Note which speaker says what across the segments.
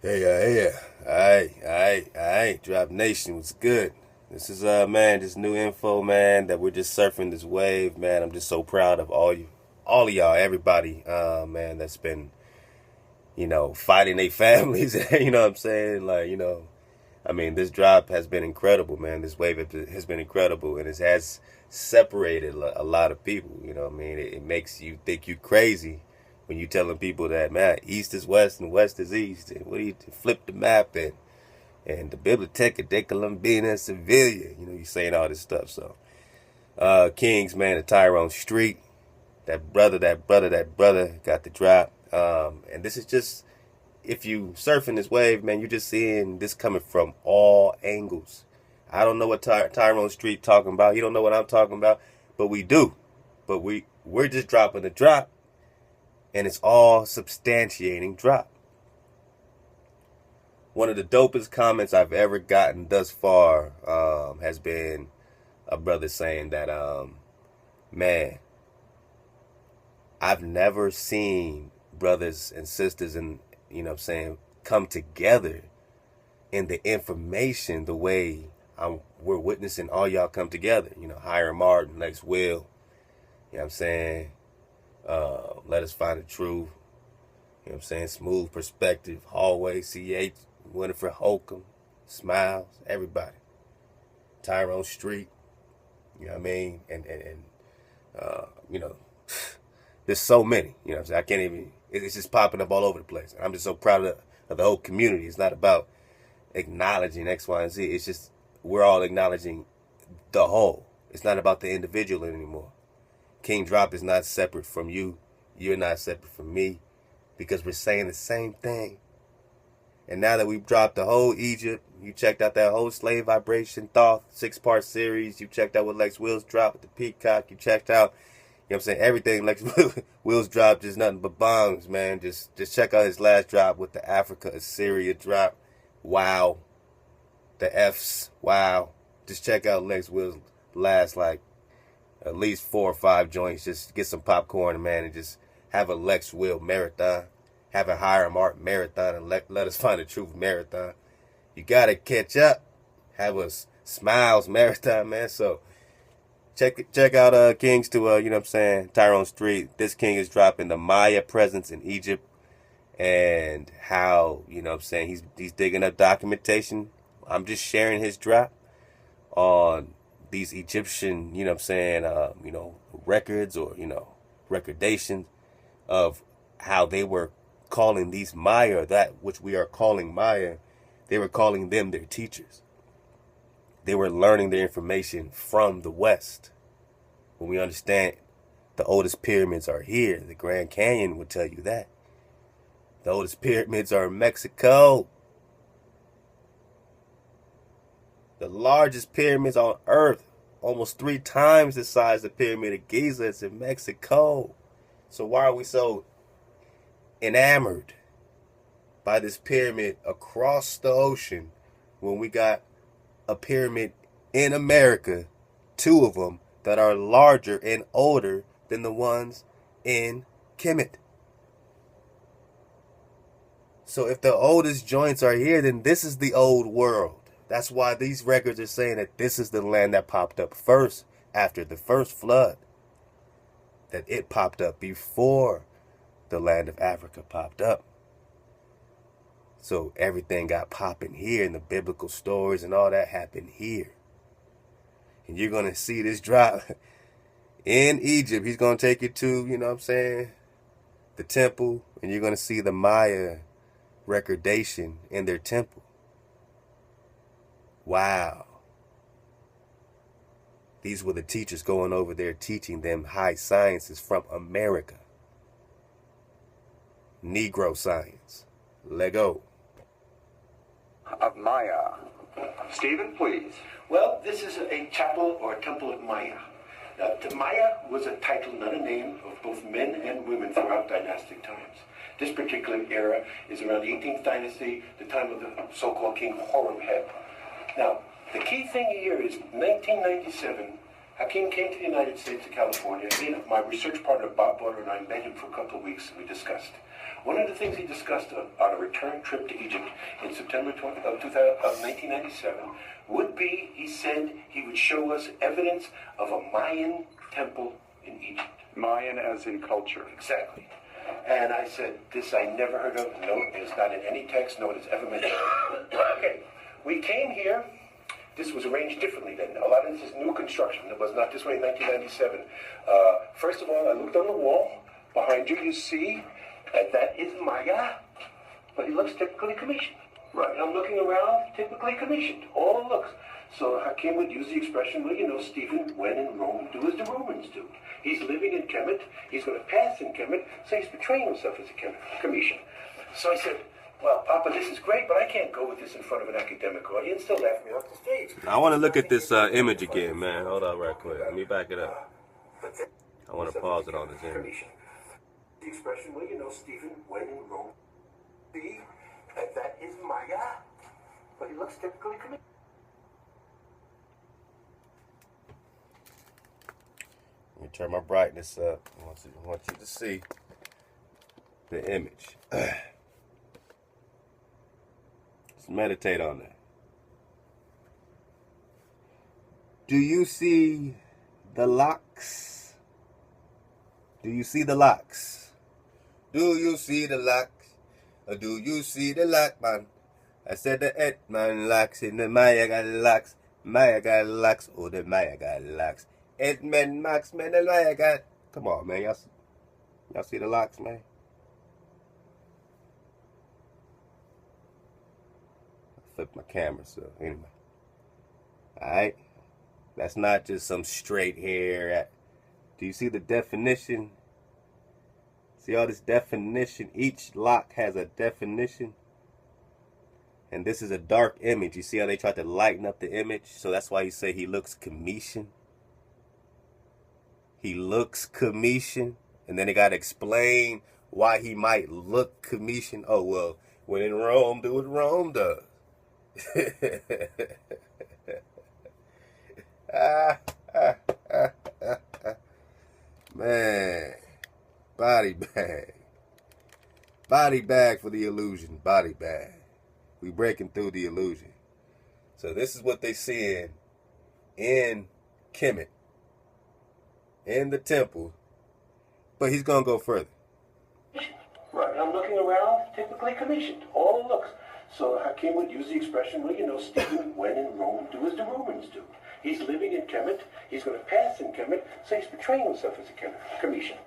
Speaker 1: Hey, alright. Drop Nation was good. This is man, this new info, man, that we're just surfing this wave, man. I'm just so proud of all of y'all, everybody, man, that's been, fighting their families, you know what I'm saying? I mean, this drop has been incredible, man. This wave has been incredible, and it has separated a lot of people. You know what I mean? It makes you think you crazy when you telling people that, man, East is West and West is East, and what do you flip the map and the Biblioteca de Colombina Sevilla. You know, you saying all this stuff. So, Kings, man, the Tyrone Street, that brother got the drop. And this is just if you surfing this wave, man, you're just seeing this coming from all angles. I don't know what Tyrone Street talking about. You don't know what I'm talking about, but we do. But we're just dropping the drop, and it's all substantiating drop. One of the dopest comments I've ever gotten thus far has been a brother saying that, man, I've never seen brothers and sisters and come together in the information the way we're witnessing all y'all come together. Hiram Martin, Lex Will, you know what I'm saying? Let Us Find the Truth, you know what I'm saying? Smooth Perspective, Hallway, CH, Winifred Holcomb, Smiles, everybody. Tyrone Street, you know what I mean? And you know, there's so many, you know what I'm saying? I can't even, it's just popping up all over the place. I'm just so proud of the whole community. It's not about acknowledging X, Y, and Z. It's just, we're all acknowledging the whole. It's not about the individual anymore. Kingdrop is not separate from you. You're not separate from me, because we're saying the same thing. And now that we've dropped the whole Egypt, you checked out that whole Slave Vibration Thoth 6-part series. You checked out what Lex Will's dropped with the Peacock. You checked out, you know what I'm saying, everything Lex Will's dropped, just nothing but bombs, man. Just check out his last drop with the Africa Assyria drop. Wow. The F's. Wow. Just check out Lex Will's last, like, at least 4 or 5 joints. Just get some popcorn, man, and just have a Lex Will marathon. Have a Hiram Art marathon, and let Us Find the Truth marathon. You gotta catch up. Have a Smiles marathon, man. So check out Kings to you know what I'm saying, Tyrone Street. This king is dropping the Maya presence in Egypt, and how, you know what I'm saying, he's digging up documentation. I'm just sharing his drop on these Egyptian, you know what I'm saying, records, or, recordations of how they were calling these Maya, that which we are calling Maya, they were calling them their teachers. They were learning their information from the West. When we understand the oldest pyramids are here, the Grand Canyon would tell you that. The oldest pyramids are in Mexico. The largest pyramids on Earth, almost 3 times the size of the Pyramid of Giza, is in Mexico. So why are we so enamored by this pyramid across the ocean when we got a pyramid in America, 2 of them, that are larger and older than the ones in Kemet? So if the oldest joints are here, then this is the old world. That's why these records are saying that this is the land that popped up first after the first flood. That it popped up before the land of Africa popped up. So everything got popping here, and the biblical stories and all that happened here. And you're going to see this drop in Egypt. He's going to take you to, you know what I'm saying, the temple, and you're going to see the Maya recordation in their temple. Wow. These were the teachers going over there teaching them high sciences from America. Negro science. Lego.
Speaker 2: Of Maya. Stephen, please.
Speaker 3: Well, this is a chapel or a temple of Maya. Now, the Maya was a title, not a name, of both men and women throughout dynastic times. This particular era is around the 18th dynasty, the time of the so-called King Horemheb. Now, the key thing here is 1997 Hakim came to the United States, to California. My research partner, Bob Butter, and I met him for a couple of weeks, and we discussed. One of the things he discussed on a return trip to Egypt in September 1997 would be, he said, he would show us evidence of a Mayan temple in Egypt.
Speaker 2: Mayan as in culture.
Speaker 3: Exactly. And I said, this I never heard of. No, it's not in any text. No one has ever mentioned it. Okay, we came here. This was arranged differently then. A lot of this is new construction. It was not this way in 1997. First of all, I looked on the wall. Behind you see, that is Maya, but he looks typically Commissioned. Right. And I'm looking around, typically Commissioned. All looks. So Hakim would use the expression, well, you know, Stephen, when in Rome, do as the Romans do. He's living in Kemet. He's going to pass in Kemet, so he's betraying himself as a Commissioned. So I said, well, Papa, this is great, but I can't go with this in front of an academic audience. They'll laugh me off the stage.
Speaker 1: I want to look at this image again, man. Hold on right quick. Let me back it up. I want to pause it on this image.
Speaker 3: The expression, well, you know, Stephen, when in Rome, see, that is Maya, but he looks typically Commissioned.
Speaker 1: Let me turn my brightness up. I want you to see the image. Let's meditate on that. Do you see the locks? Do you see the locks? Do you see the locks? Or do you see the lock, man? I said the eight man locks in the Maya got locks. Maya got locks. Oh, the Maya got locks. 8 men, max men, and Maya got. Come on, man. Y'all see the locks, man? Flip my camera, so anyway. Alright? That's not just some straight hair. Do you see the definition? See all this definition? Each lock has a definition. And this is a dark image. You see how they tried to lighten up the image? So that's why you say he looks Commission. He looks Commission. And then they got to explain why he might look Commission. Oh, well, when in Rome, do what Rome does. Man, body bag. Body bag for the illusion. Body bag. We breaking through the illusion. So this is what they seeing in Kemet, in the temple. But he's going to go further.
Speaker 3: Right. I'm looking around, typically Commissioned. All looks. So Hakim would use the expression, well, you know, Stephen, when in Rome, do as the Romans do. He's living in Kemet. He's going to pass in Kemet, so he's betraying himself as a Commissioned.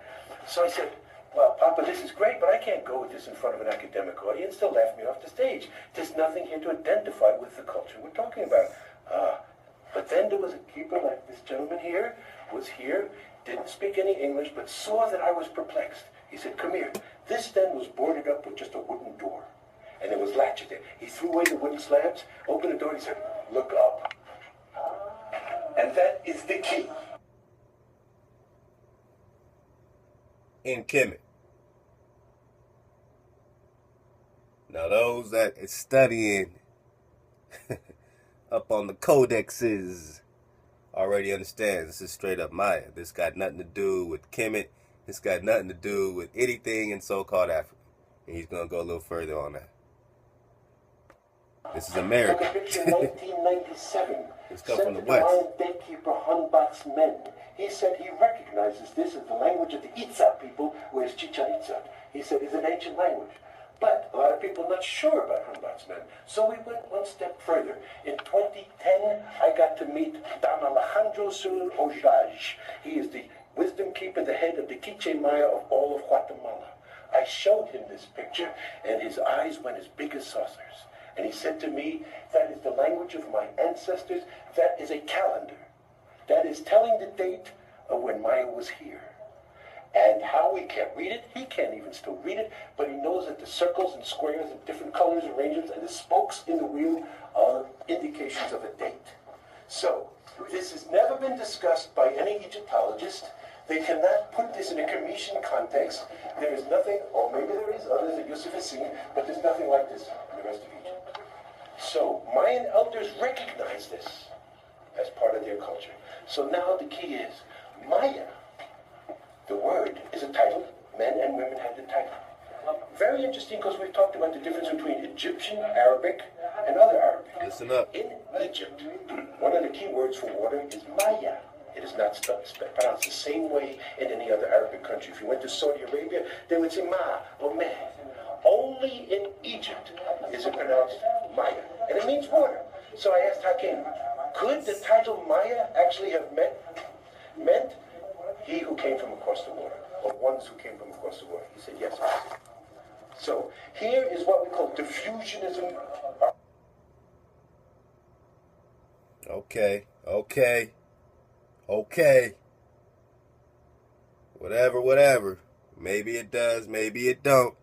Speaker 3: So I said, well, Papa, this is great, but I can't go with this in front of an academic audience. They'll laugh me off the stage. There's nothing here to identify with the culture we're talking about. But then there was a keeper like this gentleman here, was here, didn't speak any English, but saw that I was perplexed. He said, come here. This then was boarded up with just a wooden door. And there was latches there. He threw away the wooden slabs, opened the door, and he said, look up. And that is the key.
Speaker 1: In Kemet. Now those that is studying up on the codexes already understand this is straight up Maya. This got nothing to do with Kemet. This got nothing to do with anything in so-called Africa. And he's going to go a little further on that. This is America.
Speaker 3: Look at picture 1997.
Speaker 1: This comes from the
Speaker 3: Sent
Speaker 1: West.
Speaker 3: to the gatekeeper Hanbat's men. He said he recognizes this as the language of the Itza people, whereas Chichen Itza, he said, is an ancient language. But a lot of people are not sure about Hanbat's men. So we went one step further. In 2010, I got to meet Don Alejandro Sur Ojaj. He is the wisdom keeper, the head of the Quiche Maya of all of Guatemala. I showed him this picture, and his eyes went as big as saucers. And he said to me, that is the language of my ancestors. That is a calendar. That is telling the date of when Maya was here. And how we can't read it, he can't even still read it, but he knows that the circles and squares and different colors, arrangements, and the spokes in the wheel are indications of a date. So, this has never been discussed by any Egyptologist. They cannot put this in a Commission context. There is nothing, or maybe there is others that Yusuf has seen, but there's nothing like this in the rest of Egypt. So, Mayan elders recognize this. as part of their culture. So now the key is Maya. The word is a title. Men and women had the title. Very interesting because we've talked about the difference between Egyptian, Arabic, and other Arabic.
Speaker 1: Listen up.
Speaker 3: In Egypt, one of the key words for water is Maya. It is not pronounced the same way in any other Arabic country. If you went to Saudi Arabia, they would say Ma or Meh. Only in Egypt is it pronounced Maya, and it means water. So I asked Hakim, could the title Maya actually have meant he who came from across the water, or ones who came from across the water? He said yes. So here is what we call diffusionism.
Speaker 1: Okay. Whatever. Maybe it does, maybe it don't.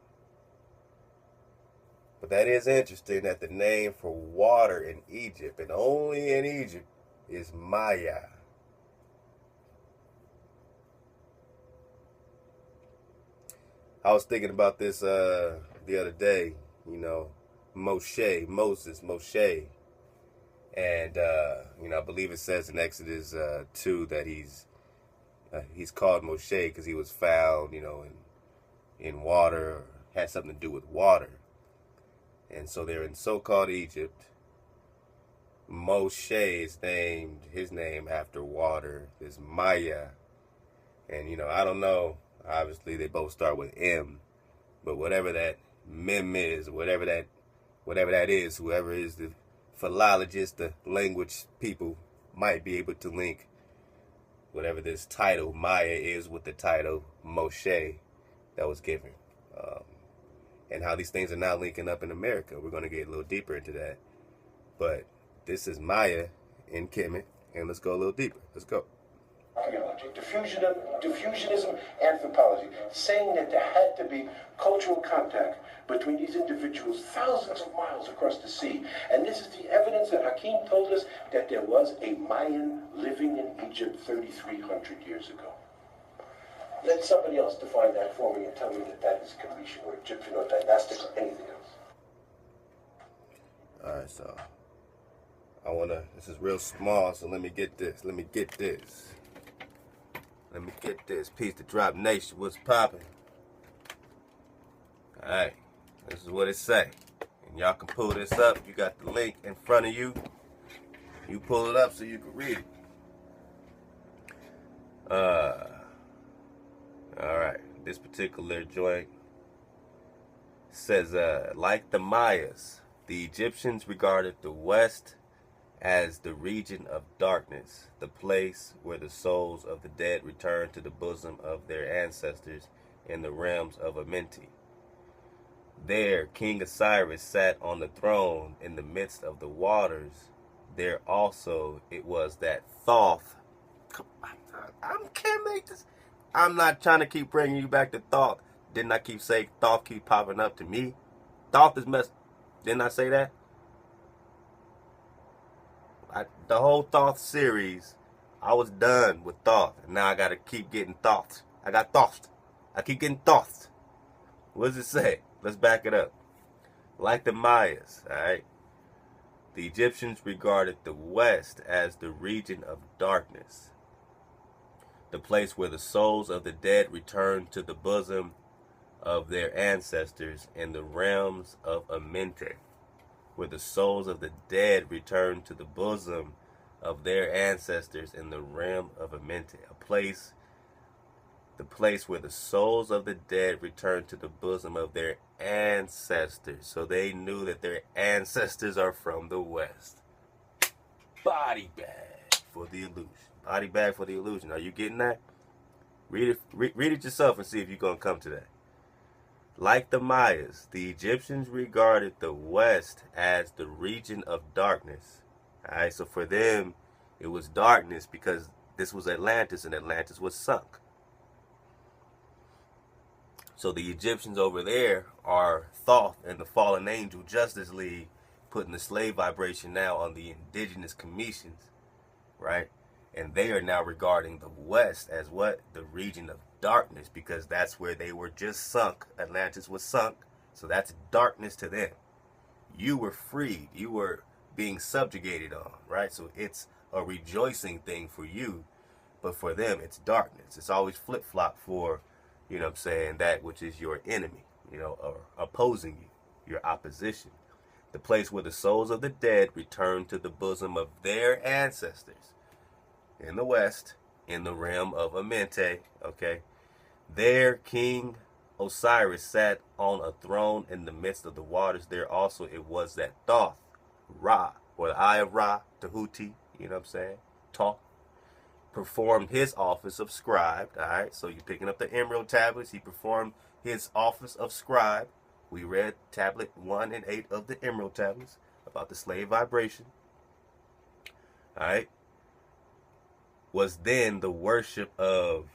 Speaker 1: But that is interesting that the name for water in Egypt, and only in Egypt, is Maya. I was thinking about this the other day, Moshe. And, I believe it says in Exodus 2 that he's called Moshe because he was found, in water, or had something to do with water. And so they're in so-called Egypt. Moshe is named, his name after water is Maya. And, I don't know. Obviously, they both start with M. But whatever that mem is, whatever that is, whoever is the philologist, the language people might be able to link whatever this title Maya is with the title Moshe that was given. And how these things are now linking up in America. We're going to get a little deeper into that. But this is Maya in Kemet, and let's go a little deeper. Let's go.
Speaker 3: Archaeology, diffusionism, anthropology, saying that there had to be cultural contact between these individuals thousands of miles across the sea. And this is the evidence that Hakim told us that there was a Mayan living in Egypt 3,300 years ago. Let somebody else define that for me and tell me that that is Cometian or Egyptian or dynastic or anything else.
Speaker 1: Alright, so this is real small, so let me get this. Piece to drop nation. What's popping? Alright, this is what it say. And y'all can pull this up. You got the link in front of you. You pull it up so you can read it. Alright, this particular joint says, like the Mayas, the Egyptians regarded the West as the region of darkness, the place where the souls of the dead return to the bosom of their ancestors in the realms of Amenti. There, King Osiris sat on the throne in the midst of the waters. There also it was that Thoth. I can't make this. I'm not trying to keep bringing you back to Thoth. Didn't I keep saying Thoth keep popping up to me? Thoth is messed. Didn't I say that? The whole Thoth series, I was done with Thoth. And now I got to keep getting Thoths. I got Thoths. I keep getting Thoths. What does it say? Let's back it up. Like the Mayas, alright? The Egyptians regarded the West as the region of darkness, the place where the souls of the dead returned to the bosom of their ancestors in the realms of Amenti, where the souls of the dead returned to the bosom of their ancestors in the realm of Amenti, the place where the souls of the dead returned to the bosom of their ancestors. So they knew that their ancestors are from the West. Body bag for the illusion. Body bag for the illusion. Are you getting that? Read it yourself and see if you're going to come to that. Like the Mayas, the Egyptians regarded the West as the region of darkness. Alright, so for them, it was darkness because this was Atlantis and Atlantis was sunk. So the Egyptians over there are Thoth and the Fallen Angel Justice League putting the slave vibration now on the indigenous Cometians, right? And they are now regarding the West as what? The region of darkness, because that's where they were just sunk. Atlantis was sunk, so that's darkness to them. You were freed. You were being subjugated on, right? So it's a rejoicing thing for you, but for them it's darkness. It's always flip-flop for, you know what I'm saying, that which is your enemy, you know, or opposing you, your opposition. The place where the souls of the dead return to the bosom of their ancestors in the west, in the realm of Amente, okay? There King Osiris sat on a throne in the midst of the waters. There also it was that Thoth, Ra, or the Eye of Ra, Tahuti, you know what I'm saying? Thoth, performed his office of scribe, all right? So you're picking up the emerald tablets. He performed his office of scribe. We read tablet 1 and 8 of the emerald tablets about the slave vibration, all right? Was then the worship of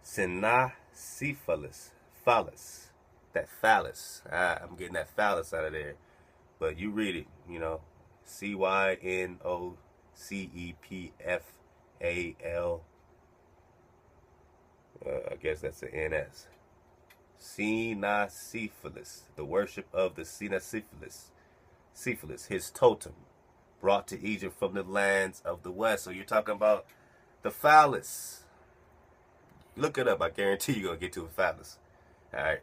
Speaker 1: Cynocephalus, phallus, that phallus. I'm getting that phallus out of there. But you read it, you know, Cynocepal. I guess that's an NS. Cynocephalus, the worship of the Cynocephalus, his totem, brought to Egypt from the lands of the west. So you're talking about the phallus. Look it up. I guarantee you're going to get to a phallus. All right.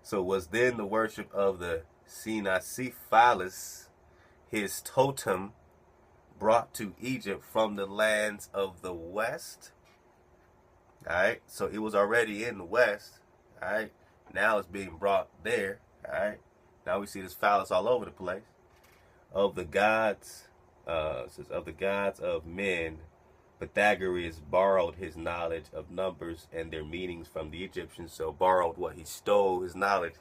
Speaker 1: So was then the worship of the Cynocephalus, his totem, brought to Egypt from the lands of the west. All right. So it was already in the west. All right. Now it's being brought there. All right. Now we see this phallus all over the place. Of the gods, says of the gods of men, Pythagoras borrowed his knowledge of numbers and their meanings from the Egyptians. So borrowed what? He stole his knowledge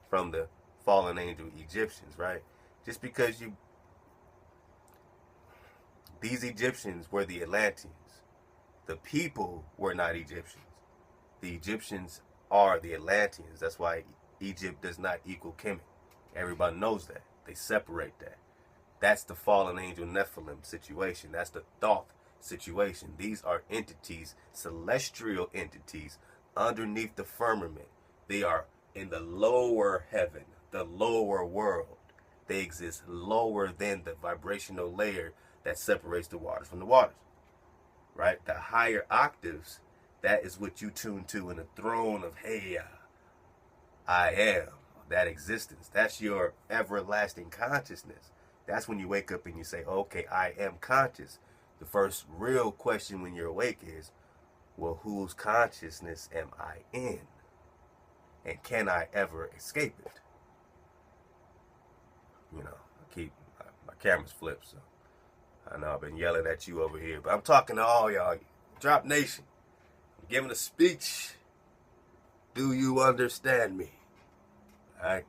Speaker 1: from the fallen angel Egyptians, right? Just because these Egyptians were the Atlanteans. The people were not Egyptians. The Egyptians are the Atlanteans. That's why Egypt does not equal Kemet. Everybody knows that. They separate that. That's the fallen angel Nephilim situation. That's the Thoth situation. These are entities, celestial entities, underneath the firmament. They are in the lower heaven, the lower world. They exist lower than the vibrational layer that separates the waters from the waters, right? The higher octaves, that is what you tune to in the throne of Heya. I am, that existence. That's your everlasting consciousness. That's when you wake up and you say, okay, I am conscious. The first real question when you're awake is, well, whose consciousness am I in? And can I ever escape it? You know, my camera's flipped, so I know I've been yelling at you over here, but I'm talking to all y'all. Drop Nation. I'm giving a speech. Do you understand me? All right?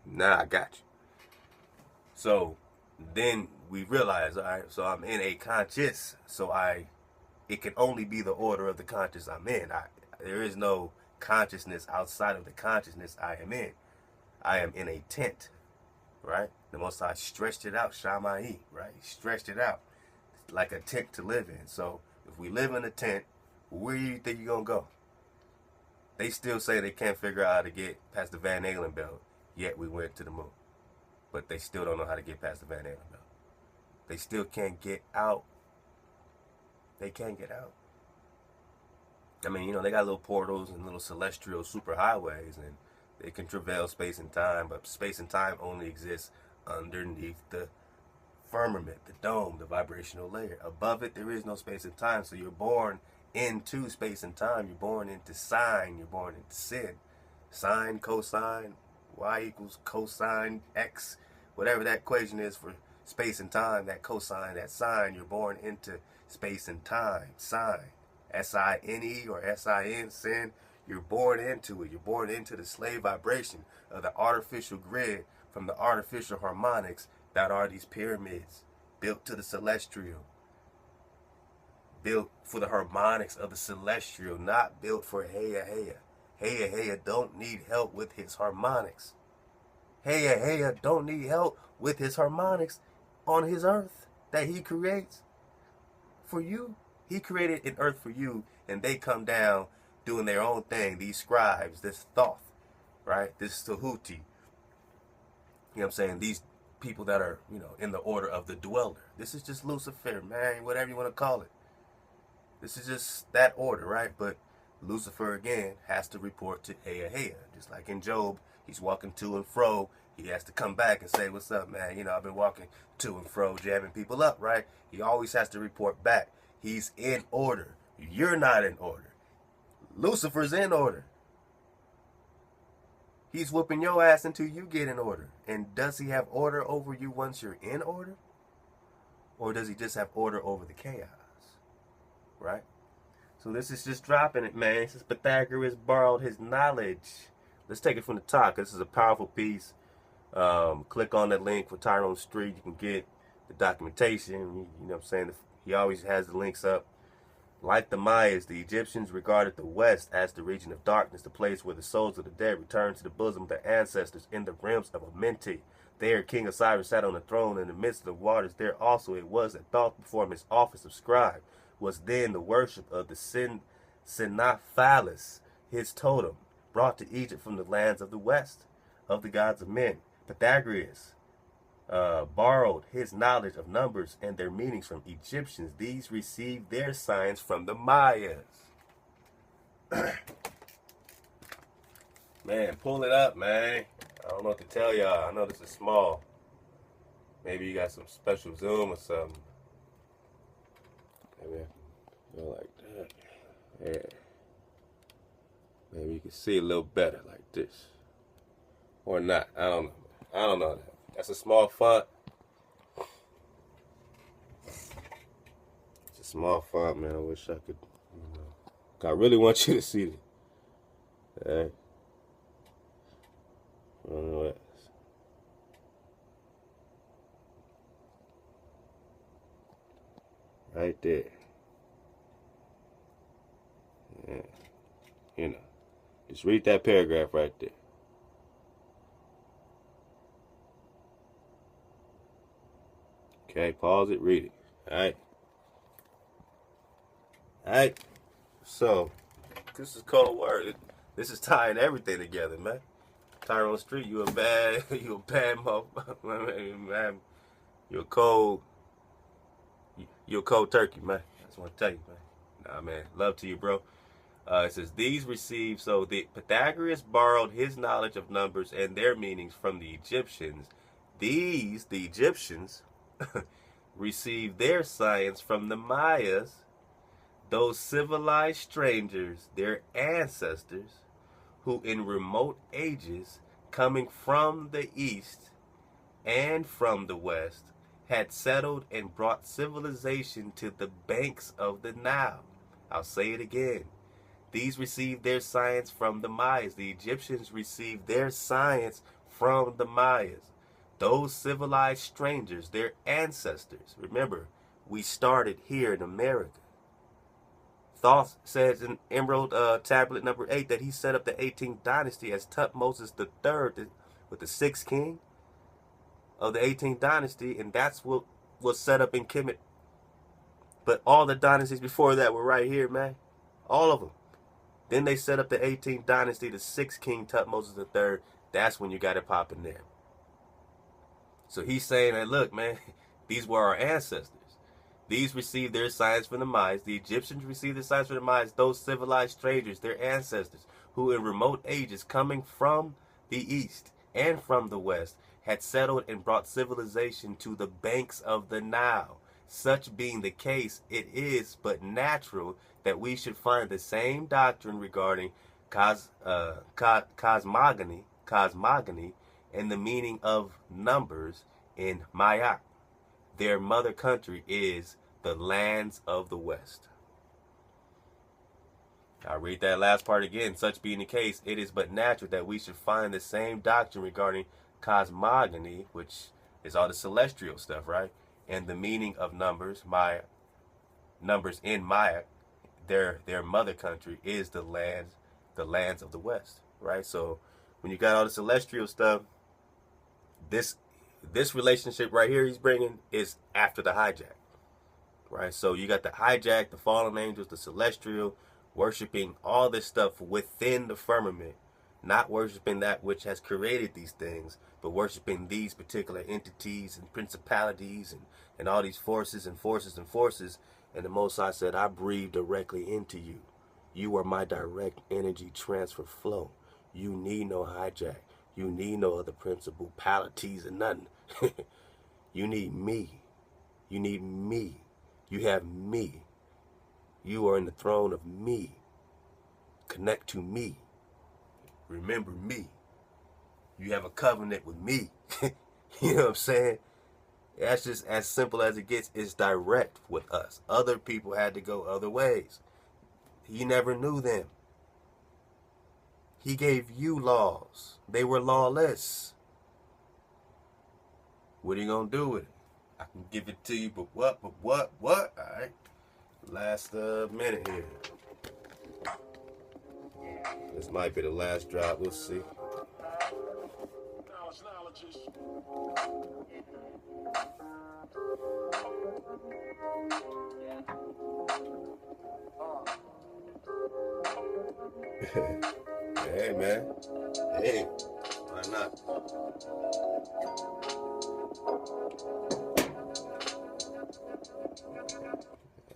Speaker 1: Nah, I got you. So then we realize, all right, so I'm in a conscious, so it can only be the order of the conscious I'm in. There is no consciousness outside of the consciousness I am in. I am in a tent, right? The Most High stretched it out, Shammai, right? He stretched it out like a tent to live in. So if we live in a tent, where do you think you're going to go? They still say they can't figure out how to get past the Van Allen belt, yet we went to the moon. But they still don't know how to get past the Van Allen belt. They still can't get out. They can't get out. I mean, you know, they got little portals and little celestial superhighways, and they can travail space and time, but space and time only exists underneath the firmament, the dome, the vibrational layer. Above it, there is no space and time, so you're born into space and time. You're born into sine. You're born into sin. Sine, cosine, y equals cosine x, whatever that equation is for space and time, that cosine, that sine, you're born into space and time. Sine, S-I-N-E or S-I-N, sin, you're born into it. You're born into the slave vibration of the artificial grid from the artificial harmonics that are these pyramids built to the celestial, built for the harmonics of the celestial, not built for Heya Heya. Heya Heya don't need help with his harmonics. Heya Heya don't need help with his harmonics on his earth that he creates for you. He created an earth for you, and they come down doing their own thing. These scribes, this Thoth, right? This Tahuti. You know what I'm saying? These people that are, in the order of the dweller. This is just Lucifer, man, whatever you want to call it. This is just that order, right? But Lucifer, again, has to report to Ea. Just like in Job, he's walking to and fro. He has to come back and say, what's up, man? I've been walking to and fro, jamming people up, right? He always has to report back. He's in order. You're not in order. Lucifer's in order. He's whooping your ass until you get in order. And does he have order over you once you're in order? Or does he just have order over the chaos? Right? So this is just dropping it, man. This is Pythagoras borrowed his knowledge. Let's take it from the top. This is a powerful piece. Click on that link for Tyrone Street. You can get the documentation. You know what I'm saying? He always has the links up. Like the Mayas, the Egyptians regarded the West as the region of darkness, the place where the souls of the dead returned to the bosom of their ancestors in the realms of Amenti. There, King Osiris sat on the throne in the midst of the waters. There also it was that thought performed his office of scribe. Was then the worship of the Sinaphalis, his totem, brought to Egypt from the lands of the West, of the gods of men. Pythagoras borrowed his knowledge of numbers and their meanings from Egyptians. These received their science from the Mayas. Man, pull it up, man. I don't know what to tell y'all. I know this is small. Maybe you got some special zoom or something. Maybe go like that. Yeah. Maybe you can see a little better like this. Or not. I don't know. I don't know. That's a small font. It's a small font, man. I wish I could, I really want you to see it. Alright. I don't know what else. Right there. Yeah. Just read that paragraph right there. Okay, pause it, read it. Alright. Alright. So, this is cold word. This is tying everything together, man. Tyrone Street, you a bad motherfucker, man. You're a cold turkey, man. I just want to tell you, man. Nah, man. Love to you, bro. It says, these received, so the Pythagoras borrowed his knowledge of numbers and their meanings from the Egyptians. The Egyptians, received their science from the Mayas, those civilized strangers, their ancestors, who in remote ages, coming from the east and from the west, had settled and brought civilization to the banks of the Nile. I'll say it again. These received their science from the Mayas. The Egyptians received their science from the Mayas. Those civilized strangers, their ancestors. Remember, we started here in America. Thoth says in Emerald Tablet number 8 that he set up the 18th dynasty as Tutmosis III with the 6th king of the 18th dynasty, and that's what was set up in Kemet. But all the dynasties before that were right here, man. All of them. Then they set up the 18th dynasty, the 6th king Tutmosis III. That's when you got it popping there. So he's saying that, look, man, these were our ancestors. These received their science from the Mayas. The Egyptians received their science from the Mayas. Those civilized strangers, their ancestors, who in remote ages, coming from the east and from the west, had settled and brought civilization to the banks of the Nile. Such being the case, it is but natural that we should find the same doctrine regarding cosmogony, and the meaning of numbers in Maya. Their mother country is the lands of the West. I'll read that last part again. Such being the case, it is but natural that we should find the same doctrine regarding cosmogony, which is all the celestial stuff, right? And the meaning of numbers, numbers in Maya, their mother country is the lands of the West, right? So when you got all the celestial stuff, this relationship right here he's bringing is after the hijack, right? So you got the hijack, the fallen angels, the celestial, worshiping all this stuff within the firmament, not worshiping that which has created these things, but worshiping these particular entities and principalities and all these forces and forces and forces. And the Most High said, I breathe directly into you. You are my direct energy transfer flow. You need no hijack. You need no other principalities and nothing. You need me. You need me. You have me. You are in the throne of me. Connect to me. Remember me. You have a covenant with me. You know what I'm saying? That's just as simple as it gets. It's direct with us. Other people had to go other ways. He never knew them. He gave you laws. They were lawless. What are you going to do with it? I can give it to you, but what? All right. Last minute here. This might be the last drop. We'll see. Hey, man. Hey, why not?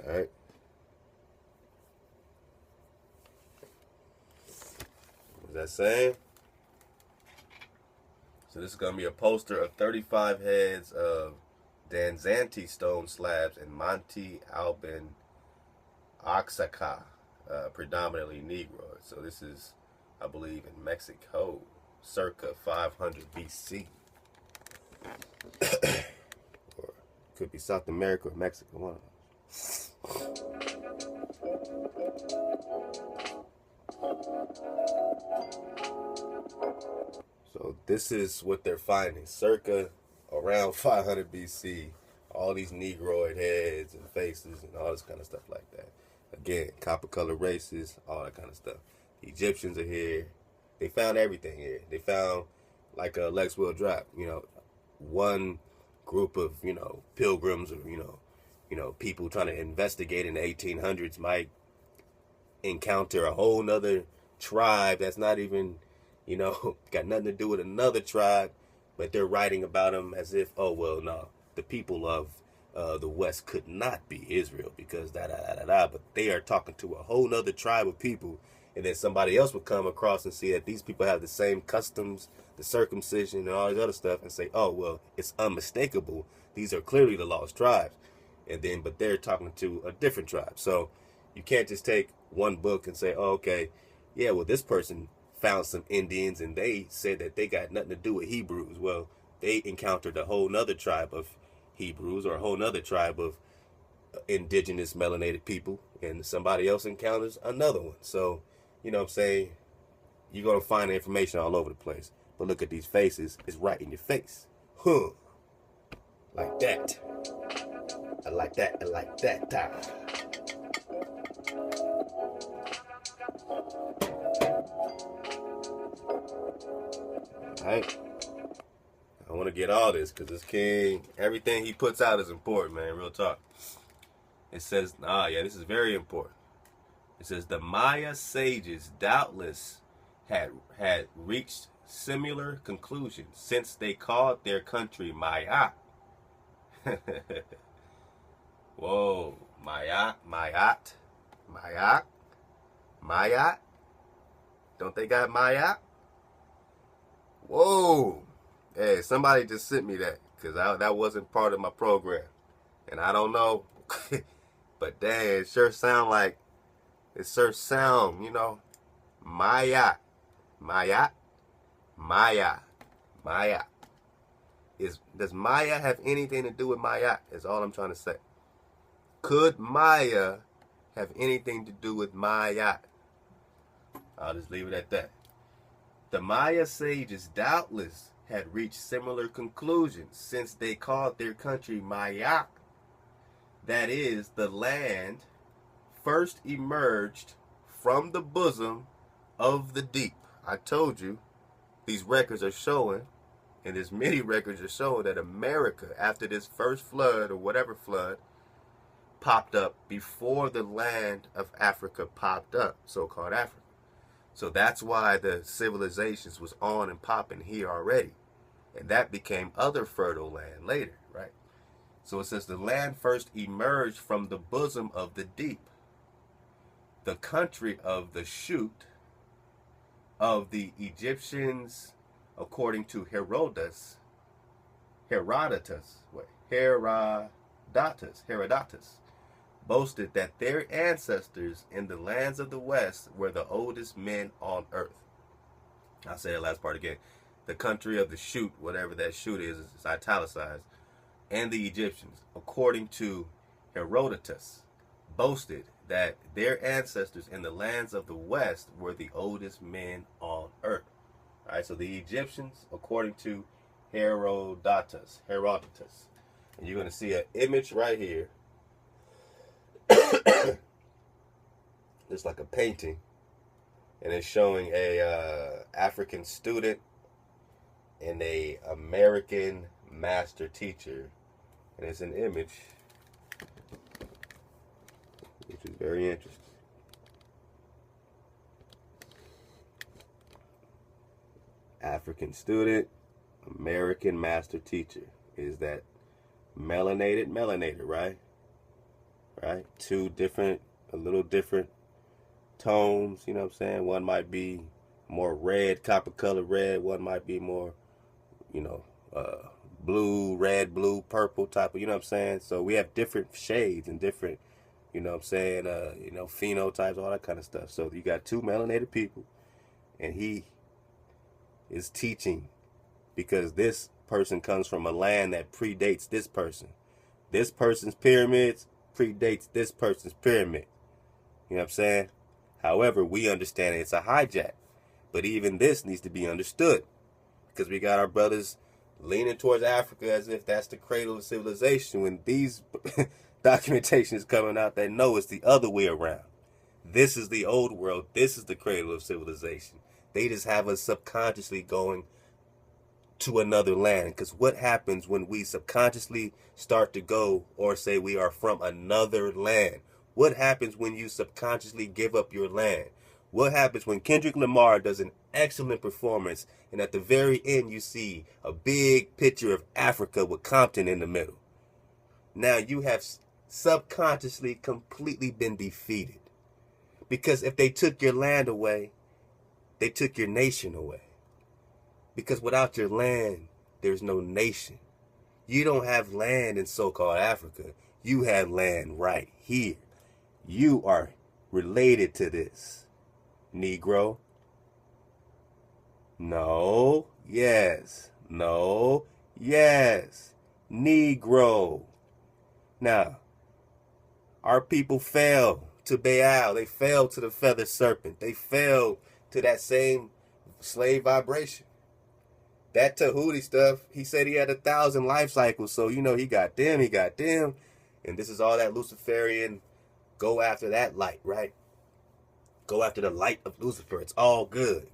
Speaker 1: All right. What's that saying? So this is going to be a poster of 35 heads of Danzanti stone slabs in Monte Alban, Oaxaca, predominantly Negro. So this is, I believe, in Mexico, circa 500 BC. Or could be South America or Mexico, one of those. So this is what they're finding, circa around 500 BC. All these Negroid heads and faces and all this kind of stuff like that. Again, copper color races, all that kind of stuff. The Egyptians are here. They found everything here. They found, like Lex will drop, one group of, pilgrims or, people trying to investigate in the 1800s might encounter a whole nother tribe that's not even, got nothing to do with another tribe, but they're writing about them as if, oh, well, no, the people of the West could not be Israel because but they are talking to a whole nother tribe of people, and then somebody else would come across and see that these people have the same customs, the circumcision, and all this other stuff, and say, oh, well, it's unmistakable. These are clearly the lost tribes. But they're talking to a different tribe. So you can't just take one book and say, oh, okay, yeah, well, this person found some Indians and they said that they got nothing to do with Hebrews. Well, they encountered a whole nother tribe of Hebrews or a whole nother tribe of indigenous melanated people, and somebody else encounters another one. So, you know what I'm saying? You're going to find information all over the place. But look at these faces. It's right in your face. Huh. Like that. I like that. I like that time. Alright. I want to get all this because this king, everything he puts out is important, man. Real talk. It says, this is very important. It says the Maya sages doubtless had reached similar conclusions since they called their country Maya. Whoa, Mayat. Don't they got Maya? Whoa. Hey, somebody just sent me that because that wasn't part of my program. And I don't know. But dang, it sure sound, Maya. Does Maya have anything to do with Maya? Is all I'm trying to say. Could Maya have anything to do with Maya? I'll just leave it at that. The Maya sages doubtless had reached similar conclusions since they called their country Maya. That is, the land first emerged from the bosom of the deep. I told you, these records are showing, and there's many records are showing that America, after this first flood or whatever flood, popped up before the land of Africa popped up, so-called Africa. So that's why the civilizations was on and popping here already. And that became other fertile land later, right? So it says the land first emerged from the bosom of the deep. The country of the shoot of the Egyptians, according to Herodotus, boasted that their ancestors in the lands of the West were the oldest men on earth. I'll say that last part again. The country of the shoot, whatever that shoot is italicized, and the Egyptians, according to Herodotus, boasted that their ancestors in the lands of the West were the oldest men on earth. All right, so the Egyptians, according to Herodotus. And you're going to see an image right here. It's like a painting. And it's showing a African student and a American master teacher. And it's an image, which is very interesting. African student, American master teacher. Is that melanated, right? Right? Two different, a little different tones, you know what I'm saying? One might be more red, copper color red. One might be more, blue, red, blue, purple type of, you know what I'm saying? So we have different shades and different, phenotypes, all that kind of stuff. So you got two melanated people, and he is teaching because this person comes from a land that predates this person. This person's pyramids predates this person's pyramid. You know what I'm saying? However, we understand it's a hijack. But even this needs to be understood, because we got our brothers leaning towards Africa as if that's the cradle of civilization, when these documentations coming out that know it's the other way around. This is the old world. This is the cradle of civilization. They just have us subconsciously going to another land. Because what happens when we subconsciously start to go or say we are from another land? What happens when you subconsciously give up your land? What happens when Kendrick Lamar does an excellent performance and at the very end you see a big picture of Africa with Compton in the middle? Now you have subconsciously completely been defeated. Because if they took your land away, they took your nation away. Because without your land, there's no nation. You don't have land in so-called Africa. You have land right here. You are related to this. Negro. No. Yes. No. Yes. Negro. Now, our people fell to Baal. They fell to the feathered serpent. They fell to that same slave vibration. That Tahuti stuff, he said he had 1,000 life cycles. So, he got them. And this is all that Luciferian, go after that light, right? Go after the light of Lucifer. It's all good.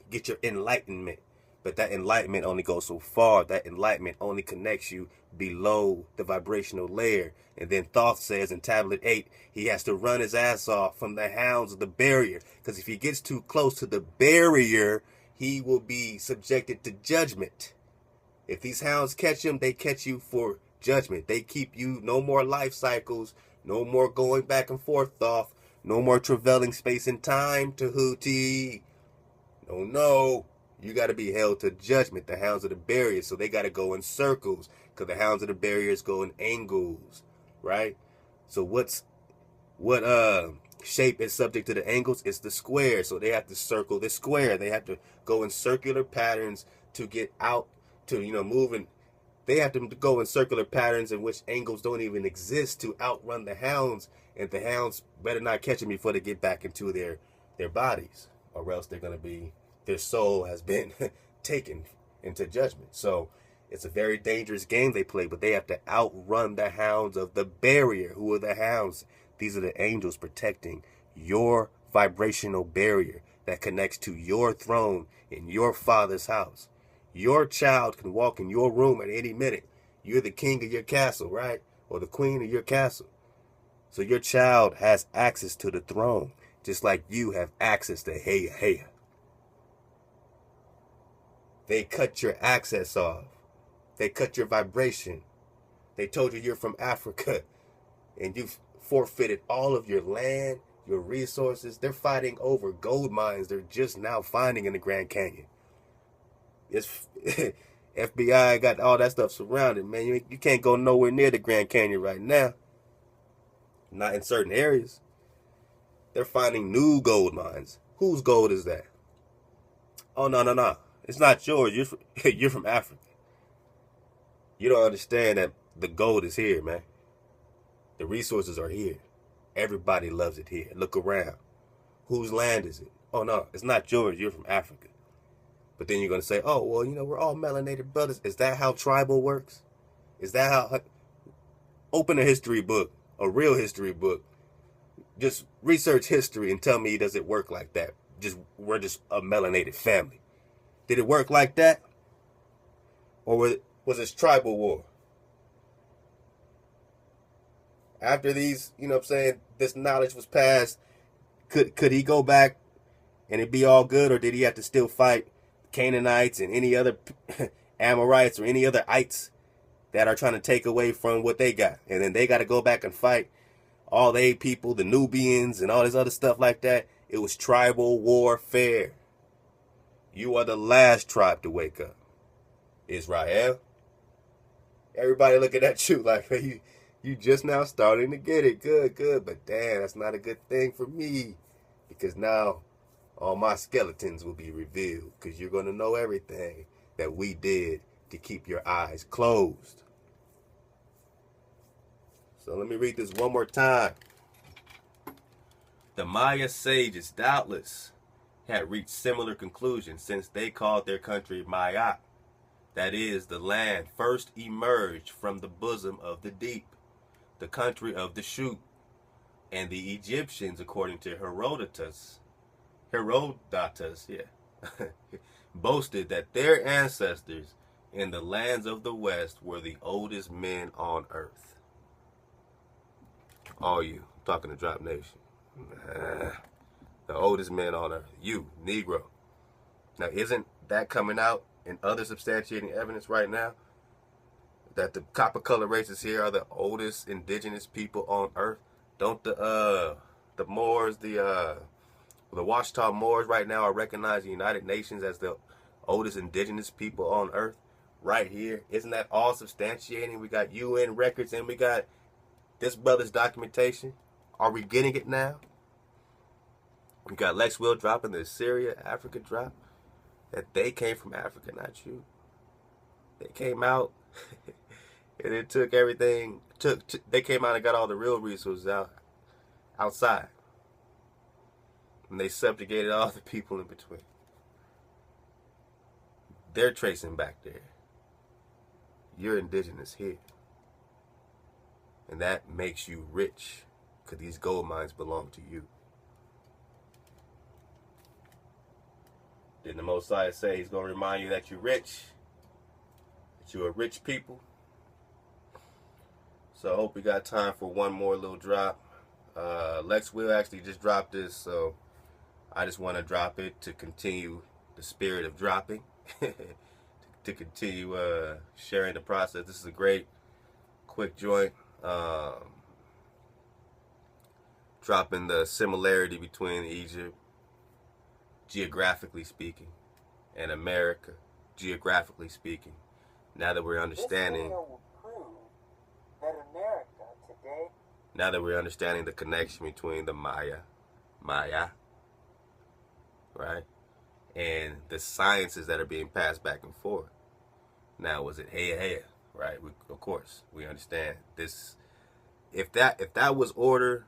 Speaker 1: Get your enlightenment. But that enlightenment only goes so far. That enlightenment only connects you below the vibrational layer. And then Thoth says in Tablet 8, he has to run his ass off from the hounds of the barrier. Because if he gets too close to the barrier, he will be subjected to judgment. If these hounds catch him, they catch you for judgment. They keep you no more life cycles, no more going back and forth, Thoth, no more traveling space and time, Tahuti. No. You got to be held to judgment, the hounds of the barrier. So they got to go in circles, because the hounds of the barriers go in angles, right? So what shape is subject to the angles? It's the square. So they have to circle the square. They have to go in circular patterns to get out to, moving. They have to go in circular patterns in which angles don't even exist to outrun the hounds. And the hounds better not catch them before they get back into their bodies, or else they're going to be, their soul has been taken into judgment. So it's a very dangerous game they play, but they have to outrun the hounds of the barrier. Who are the hounds? These are the angels protecting your vibrational barrier that connects to your throne in your father's house. Your child can walk in your room at any minute. You're the king of your castle, right? Or the queen of your castle. So your child has access to the throne, just like you have access to Heya. They cut your access off. They cut your vibration. They told you you're from Africa and you've forfeited all of your land, your resources. They're fighting over gold mines they're just now finding in the Grand Canyon. It's FBI got all that stuff surrounded, man. You can't go nowhere near the Grand Canyon right now. Not in certain areas. They're finding new gold mines. Whose gold is that? Oh, no. It's not yours. You're from Africa. You don't understand that the gold is here, man. The resources are here. Everybody loves it here. Look around. Whose land is it? Oh, no, it's not yours. You're from Africa. But then you're going to say, oh, well, we're all melanated brothers. Is that how tribal works? Is that how... Open a history book, a real history book. Just research history and tell me, does it work like that? We're just a melanated family. Did it work like that? Or was it tribal war? After these, this knowledge was passed, could he go back and it be all good, or did he have to still fight Canaanites and any other Amorites or any other ites that are trying to take away from what they got? And then they got to go back and fight all they people, the Nubians and all this other stuff like that. It was tribal warfare. You are the last tribe to wake up. Israel. Everybody looking at you like, hey, you just now starting to get it. Good. But damn, that's not a good thing for me. Because now all my skeletons will be revealed. Because you're going to know everything that we did to keep your eyes closed. So let me read this one more time. The Maya sages doubtless had reached similar conclusions since they called their country Maya. That is, the land first emerged from the bosom of the deep, the country of the Shu. And the Egyptians, according to Herodotus, boasted that their ancestors in the lands of the West were the oldest men on earth. All you, I'm talking to Drop Nation. The oldest men on earth. You, Negro. Now, isn't that coming out in other substantiating evidence right now? That the copper color races here are the oldest indigenous people on earth? Don't the Moors, the Washita Moors right now are recognized in the United Nations as the oldest indigenous people on earth? Right here. Isn't that all substantiating? We got UN records and we got this brother's documentation. Are we getting it now? We got Lex Will dropping the Syria, Africa drop. That they came from Africa, not you. They came out and it took everything. They came out and got all the real resources outside. And they subjugated all the people in between. They're tracing back there. You're indigenous here. And that makes you rich. Because these gold mines belong to you. Didn't the Messiah say he's going to remind you that you're rich? That you're a rich people? So I hope we got time for one more little drop. Lex Will actually just dropped this, so I just want to drop it to continue the spirit of dropping. to continue sharing the process. This is a great, quick joint. Dropping the similarity between Egypt, geographically speaking, and America, geographically speaking. Now that we're understanding, now that we're understanding the connection between the Maya, right, and the sciences that are being passed back and forth. Now, was it hey, right? Of course, we understand this. If that was order,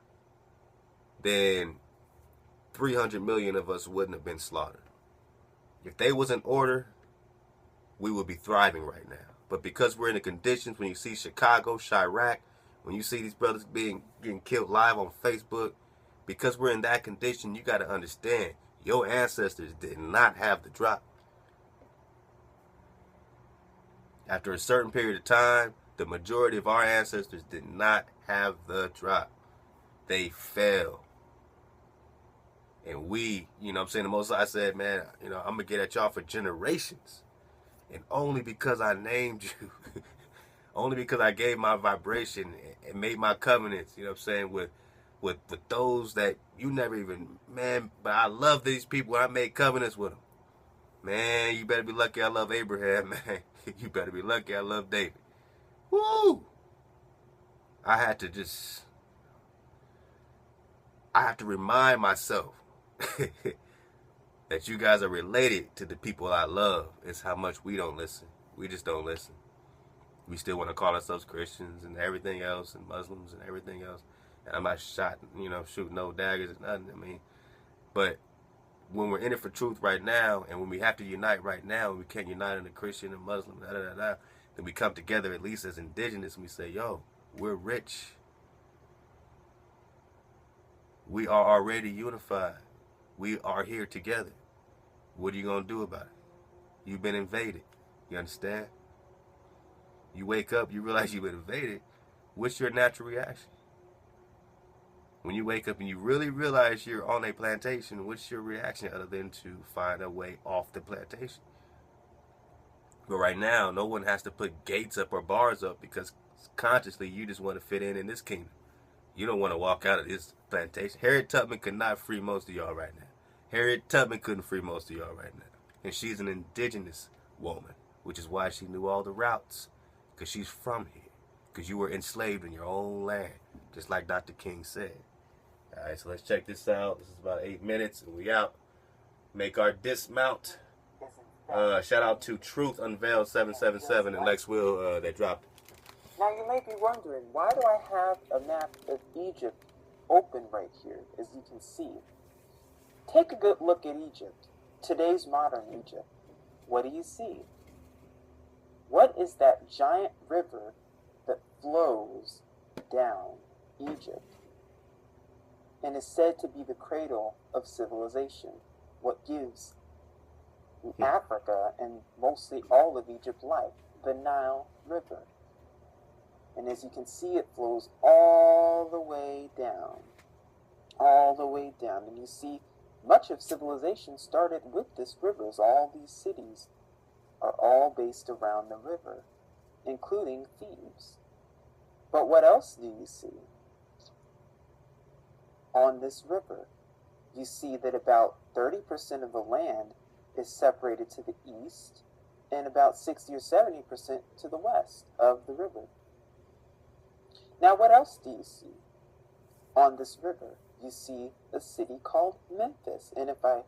Speaker 1: then 300 million of us wouldn't have been slaughtered. If they was in order, we would be thriving right now. But because we're in the conditions, when you see Chicago, Chirac, when you see these brothers getting killed live on Facebook, because we're in that condition, you got to understand, your ancestors did not have the drop. After a certain period of time, the majority of our ancestors did not have the drop. They fell. And we, the Most High said, man, I'm going to get at y'all for generations. And only because I named you, only because I gave my vibration and made my covenants, you know what I'm saying, with those that you never even, man, but I love these people. I made covenants with them. Man, you better be lucky I love Abraham, man. You better be lucky I love David. Woo! I have to remind myself that you guys are related to the people I love. It's how much we don't listen. We just don't listen. We still want to call ourselves Christians and everything else, and Muslims and everything else. And I'm not shooting no daggers and nothing. I mean, but when we're in it for truth right now, and when we have to unite right now, and we can't unite in a Christian and Muslim, then we come together at least as indigenous, and we say, yo, we're rich. We are already unified. We are here together. What are you going to do about it? You've been invaded. You understand? You wake up, you realize you've been invaded. What's your natural reaction? When you wake up and you really realize you're on a plantation, what's your reaction other than to find a way off the plantation? But right now, no one has to put gates up or bars up because consciously you just want to fit in this kingdom. You don't want to walk out of this plantation. Harriet Tubman could not free most of y'all right now. Harriet Tubman couldn't free most of y'all right now. And she's an indigenous woman, which is why she knew all the routes. Because she's from here. Because you were enslaved in your own land. Just like Dr. King said. Alright, so let's check this out. This is about 8 minutes and we out. Make our dismount. Shout out to Truth Unveiled 777 and Lex Will that dropped it.
Speaker 4: Now you may be wondering, why do I have a map of Egypt open right here, as you can see? Take a good look at Egypt, today's modern Egypt. What do you see? What is that giant river that flows down Egypt and is said to be the cradle of civilization? What gives Africa and mostly all of Egypt life? The Nile River. And as you can see, it flows all the way down. All the way down. And you see, much of civilization started with this river, as all these cities are all based around the river, including Thebes. But what else do you see? On this river, you see that about 30% of the land is separated to the east, and about 60 or 70% to the west of the river. Now, what else do you see on this river? You see a city called Memphis. And if I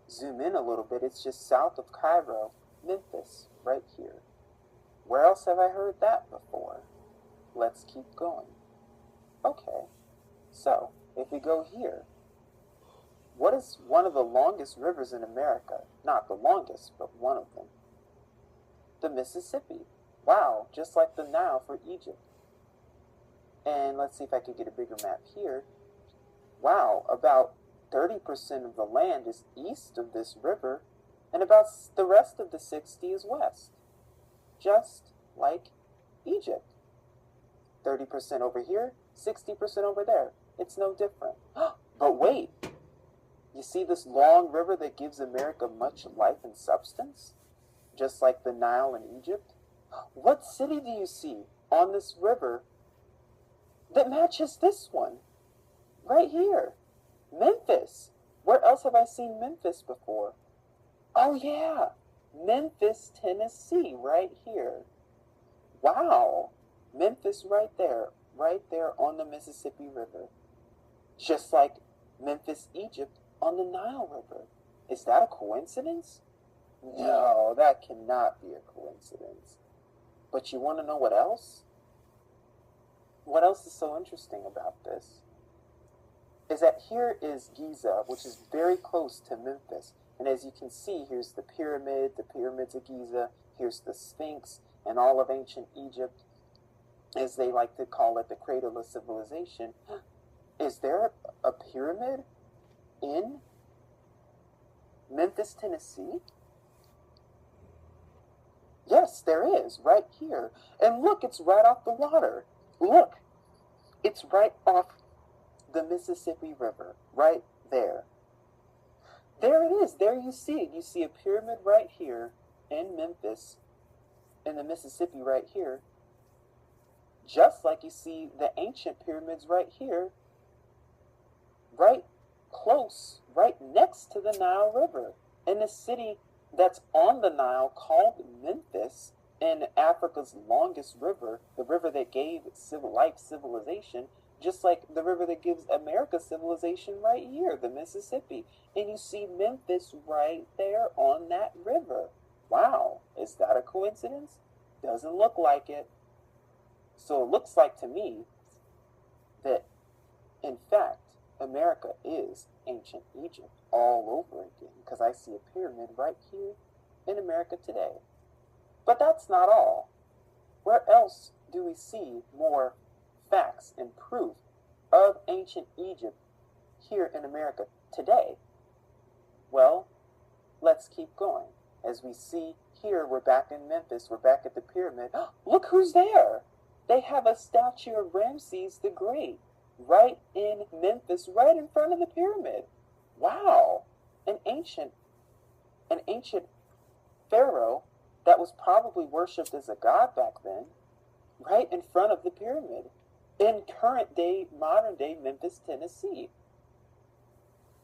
Speaker 4: zoom in a little bit, it's just south of Cairo, Memphis, right here. Where else have I heard that before? Let's keep going. Okay, so if we go here, what is one of the longest rivers in America? Not the longest, but one of them. The Mississippi. Wow, just like the Nile for Egypt. And let's see if I can get a bigger map here. Wow, about 30% of the land is east of this river, and about the rest of the 60 is west. Just like Egypt. 30% over here, 60% over there. It's no different. But wait, you see this long river that gives America much life and substance? Just like the Nile in Egypt? What city do you see on this river that matches this one? Right here. Memphis. Where else have I seen Memphis before? Oh yeah. Memphis, Tennessee, right here. Wow. Memphis right there on the Mississippi River. Just like Memphis, Egypt on the Nile River. Is that a coincidence? No, that cannot be a coincidence. But you want to know what else? What else is so interesting about this? Is that here is Giza, which is very close to Memphis. And as you can see, here's the pyramids of Giza, here's the Sphinx, and all of ancient Egypt, as they like to call it, the cradle of civilization. Is there a pyramid in Memphis, Tennessee? Yes, there is, right here. And look, it's right off the water. Look, it's right off the Mississippi River, right there. There it is. There you see it. You see a pyramid right here in Memphis, in the Mississippi right here, just like you see the ancient pyramids right here, right close, right next to the Nile River, in a city that's on the Nile called Memphis, in Africa's longest river, the river that gave civilization, just like the river that gives America civilization right here, the Mississippi. And you see Memphis right there on that river. Wow, is that a coincidence? Doesn't look like it. So it looks like to me that, in fact, America is ancient Egypt all over again, because I see a pyramid right here in America today. But that's not all. Where else do we see more facts and proof of ancient Egypt here in America today? Well, let's keep going. As we see here, we're back in Memphis, we're back at the pyramid. Look who's there! They have a statue of Ramses the Great right in Memphis, right in front of the pyramid. Wow! An ancient pharaoh that was probably worshipped as a god back then, right in front of the pyramid, in current day, modern day Memphis, Tennessee.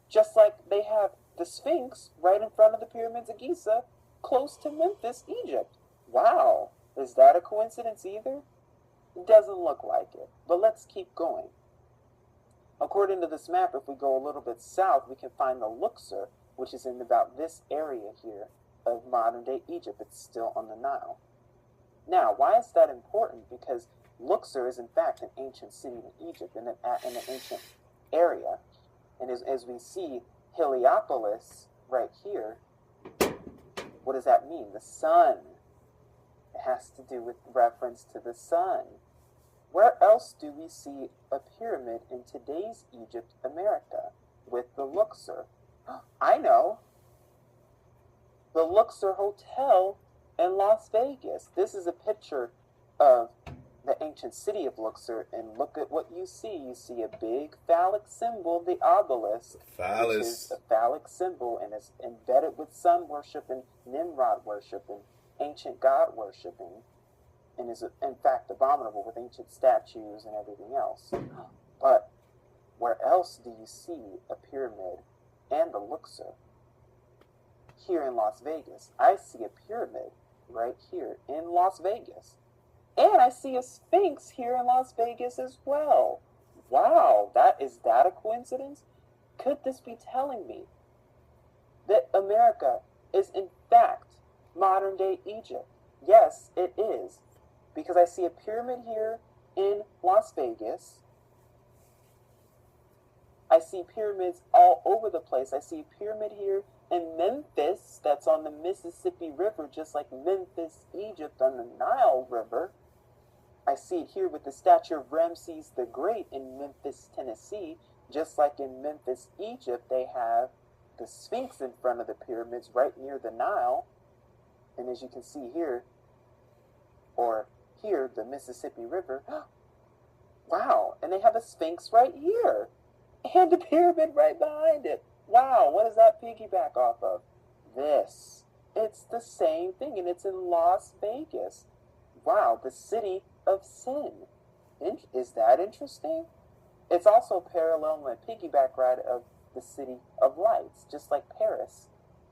Speaker 4: Just like they have the Sphinx right in front of the pyramids of Giza, close to Memphis, Egypt. Wow, is that a coincidence either? It doesn't look like it, but let's keep going. According to this map, if we go a little bit south, we can find the Luxor, which is in about this area here of modern-day Egypt. It's still on the Nile. Now, why is that important? Because Luxor is, in fact, an ancient city in Egypt, in an ancient area. And as we see Heliopolis right here, what does that mean? The sun. It has to do with reference to the sun. Where else do we see a pyramid in today's Egypt, America, with the Luxor? I know. The Luxor Hotel in Las Vegas. This is a picture of the ancient city of Luxor, and look at what you see. You see a big phallic symbol, the obelisk, which is a phallic symbol, and it's embedded with sun worship and Nimrod worship and ancient god worshiping, and is in fact abominable with ancient statues and everything else. But where else do you see a pyramid and the Luxor? Here in Las Vegas. I see a pyramid right here in Las Vegas. And I see a Sphinx here in Las Vegas as well. Wow, is that a coincidence? Could this be telling me that America is in fact modern day Egypt? Yes, it is. Because I see a pyramid here in Las Vegas. I see pyramids all over the place. I see a pyramid here in Memphis that's on the Mississippi River, just like Memphis, Egypt on the Nile River. I see it here with the statue of Ramses the Great in Memphis, Tennessee, just like in Memphis, Egypt, they have the Sphinx in front of the pyramids right near the Nile. And as you can see here, or here, the Mississippi River, wow, and they have a Sphinx right here, and a pyramid right behind it. Wow, what does that piggyback off of? This. It's the same thing, and it's in Las Vegas. Wow, the city of sin. Is that interesting? It's also parallel in the piggyback ride of the city of lights, just like Paris.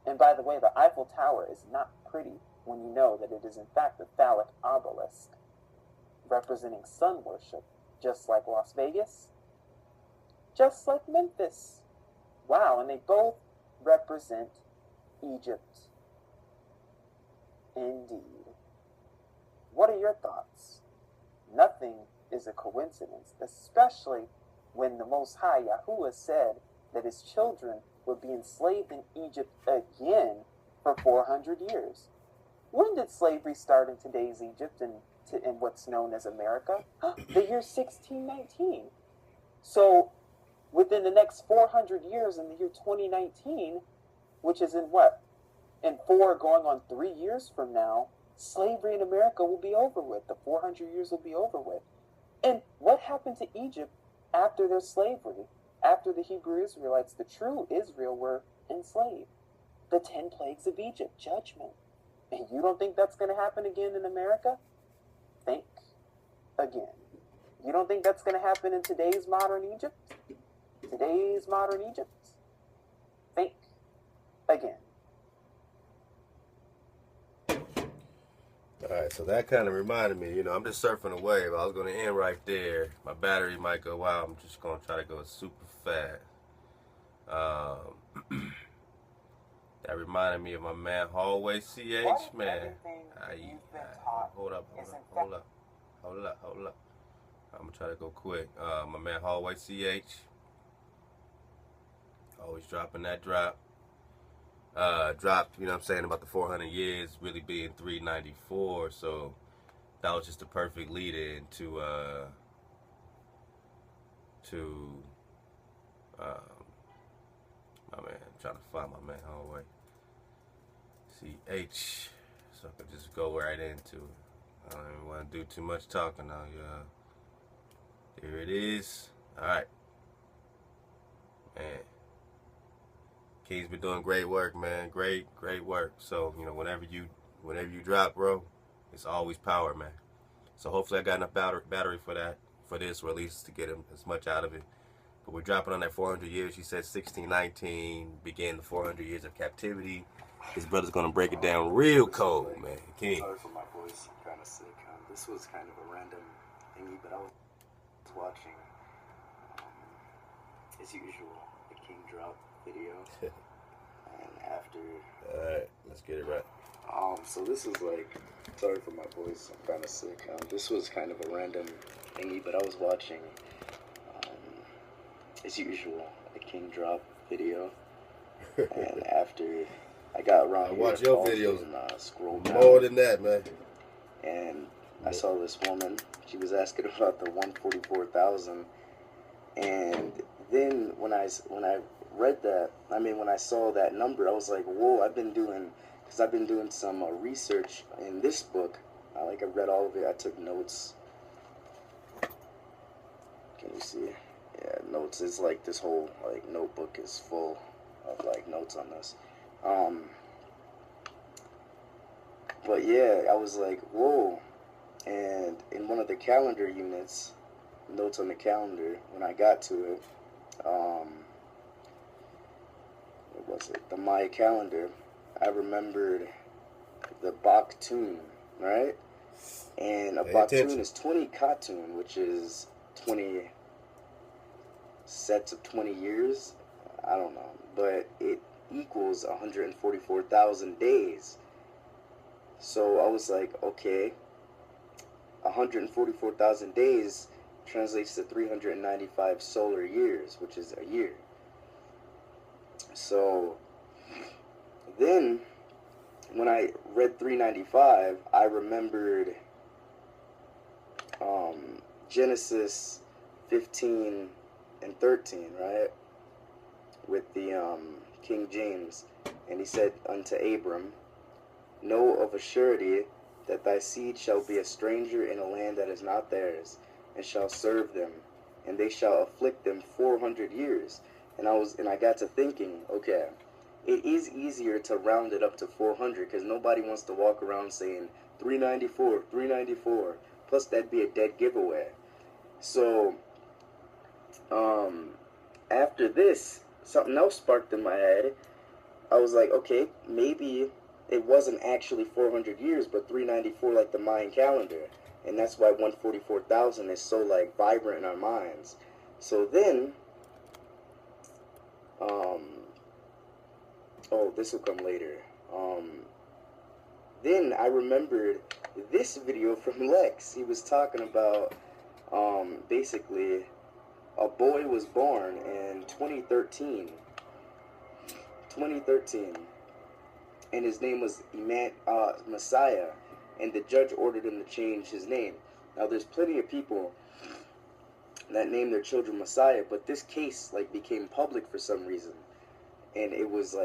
Speaker 4: And by the way, the Eiffel Tower is not pretty when you know that it is in fact a phallic obelisk representing sun worship, just like Las Vegas, just like Memphis. Wow, and they both represent Egypt. Indeed. What are your thoughts? Nothing is a coincidence, especially when the Most High Yahuwah said that his children would be enslaved in Egypt again for 400 years. When did slavery start in today's Egypt and in what's known as America? The year 1619. So within the next 400 years, in the year 2019, which is in what? In 4 going on 3 years from now, slavery in America will be over with. The 400 years will be over with. And what happened to Egypt after their slavery? After the Hebrew Israelites, the true Israel, were enslaved? The 10 plagues of Egypt, judgment. And you don't think that's going to happen again in America? Think again. You don't think that's going to happen in today's modern Egypt? Today's modern Egypt? Think again.
Speaker 1: All right, so that kind of reminded me, I'm just surfing a wave. I was going to end right there. My battery might go out. I'm just going to try to go super fast. That reminded me of my man Hallway CH, man. Hold up. I'm going to try to go quick. My man Hallway CH. Always dropping that drop. Dropped, about the 400 years really being 394. So that was just the perfect lead in to my man. I'm trying to find my man Hallway CH, so I can just go right into it. I don't even want to do too much talking now, y'all. Here it is. All right, man. King's been doing great work, man. Great work. So whenever you drop, bro, it's always power, man. So hopefully I got enough battery for this, or at least to get him as much out of it. But we're dropping on that 400 years. He said 1619 began the 400 years of captivity. His brother's gonna break it down real cold, man. King.
Speaker 5: Sorry for my voice. I'm kind of sick. This was kind of a random thingy, but I was watching, as usual, the kingdrop video. And after...
Speaker 1: Alright, let's get it right.
Speaker 5: So this is like... Sorry for my voice. I'm kind of sick. This was kind of a random thingy, but I was watching, as usual, the kingdrop video. And after I got around
Speaker 1: I
Speaker 5: here,
Speaker 1: watch your videos
Speaker 5: and, scrolled down,
Speaker 1: more than that, man.
Speaker 5: and I saw this woman. She was asking about the 144,000, and then when I read that, when I saw that number, I was like, whoa! I've been doing some research in this book. I read all of it. I took notes. Can you see? Yeah, notes is like this whole notebook is full of notes on this. But yeah, I was like, whoa. And in one of the calendar units, notes on the calendar, when I got to it, what was it? The Maya calendar, I remembered the Baktun, right? And a Baktun is 20 Katun, which is 20 sets of 20 years. I don't know. But it equals 144,000 days. So I was like, okay, 144,000 days translates to 395 solar years, which is a year. So then when I read 395, I remembered Genesis 15 and 13, right? With the King James. And he said unto Abram, know of a surety that thy seed shall be a stranger in a land that is not theirs, and shall serve them, and they shall afflict them 400 years. And I got to thinking, okay, it is easier to round it up to 400, because nobody wants to walk around saying 394, 394. Plus that'd be a dead giveaway. So after this, something else sparked in my head. I was like, okay, maybe it wasn't actually 400 years, but 394 like the Mayan calendar. And that's why 144,000 is so vibrant in our minds. So then, this will come later. Then I remembered this video from Lex. He was talking about, basically, a boy was born in 2013. And his name was Messiah, and the judge ordered him to change his name. Now, there's plenty of people that name their children Messiah, but this case became public for some reason, and it was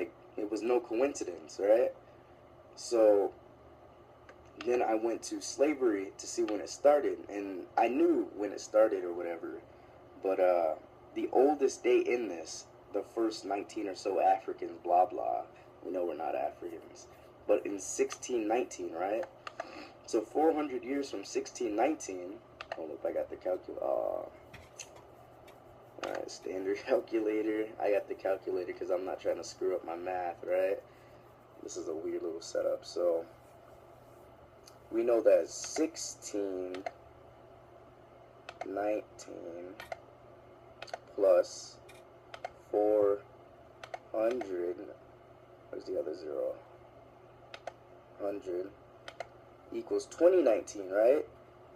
Speaker 5: no coincidence, right? So then I went to slavery to see when it started, and I knew when it started or whatever, but the oldest day in this, the first 19 or so Africans, blah blah. We know we're not Africans. but in 1619, right? So 400 years from 1619, hold up, I got the calculator. Alright, standard calculator. I got the calculator because I'm not trying to screw up my math, right? This is a weird little setup. So we know that 1619 plus 400, where's the other zero? 100 equals 2019, right?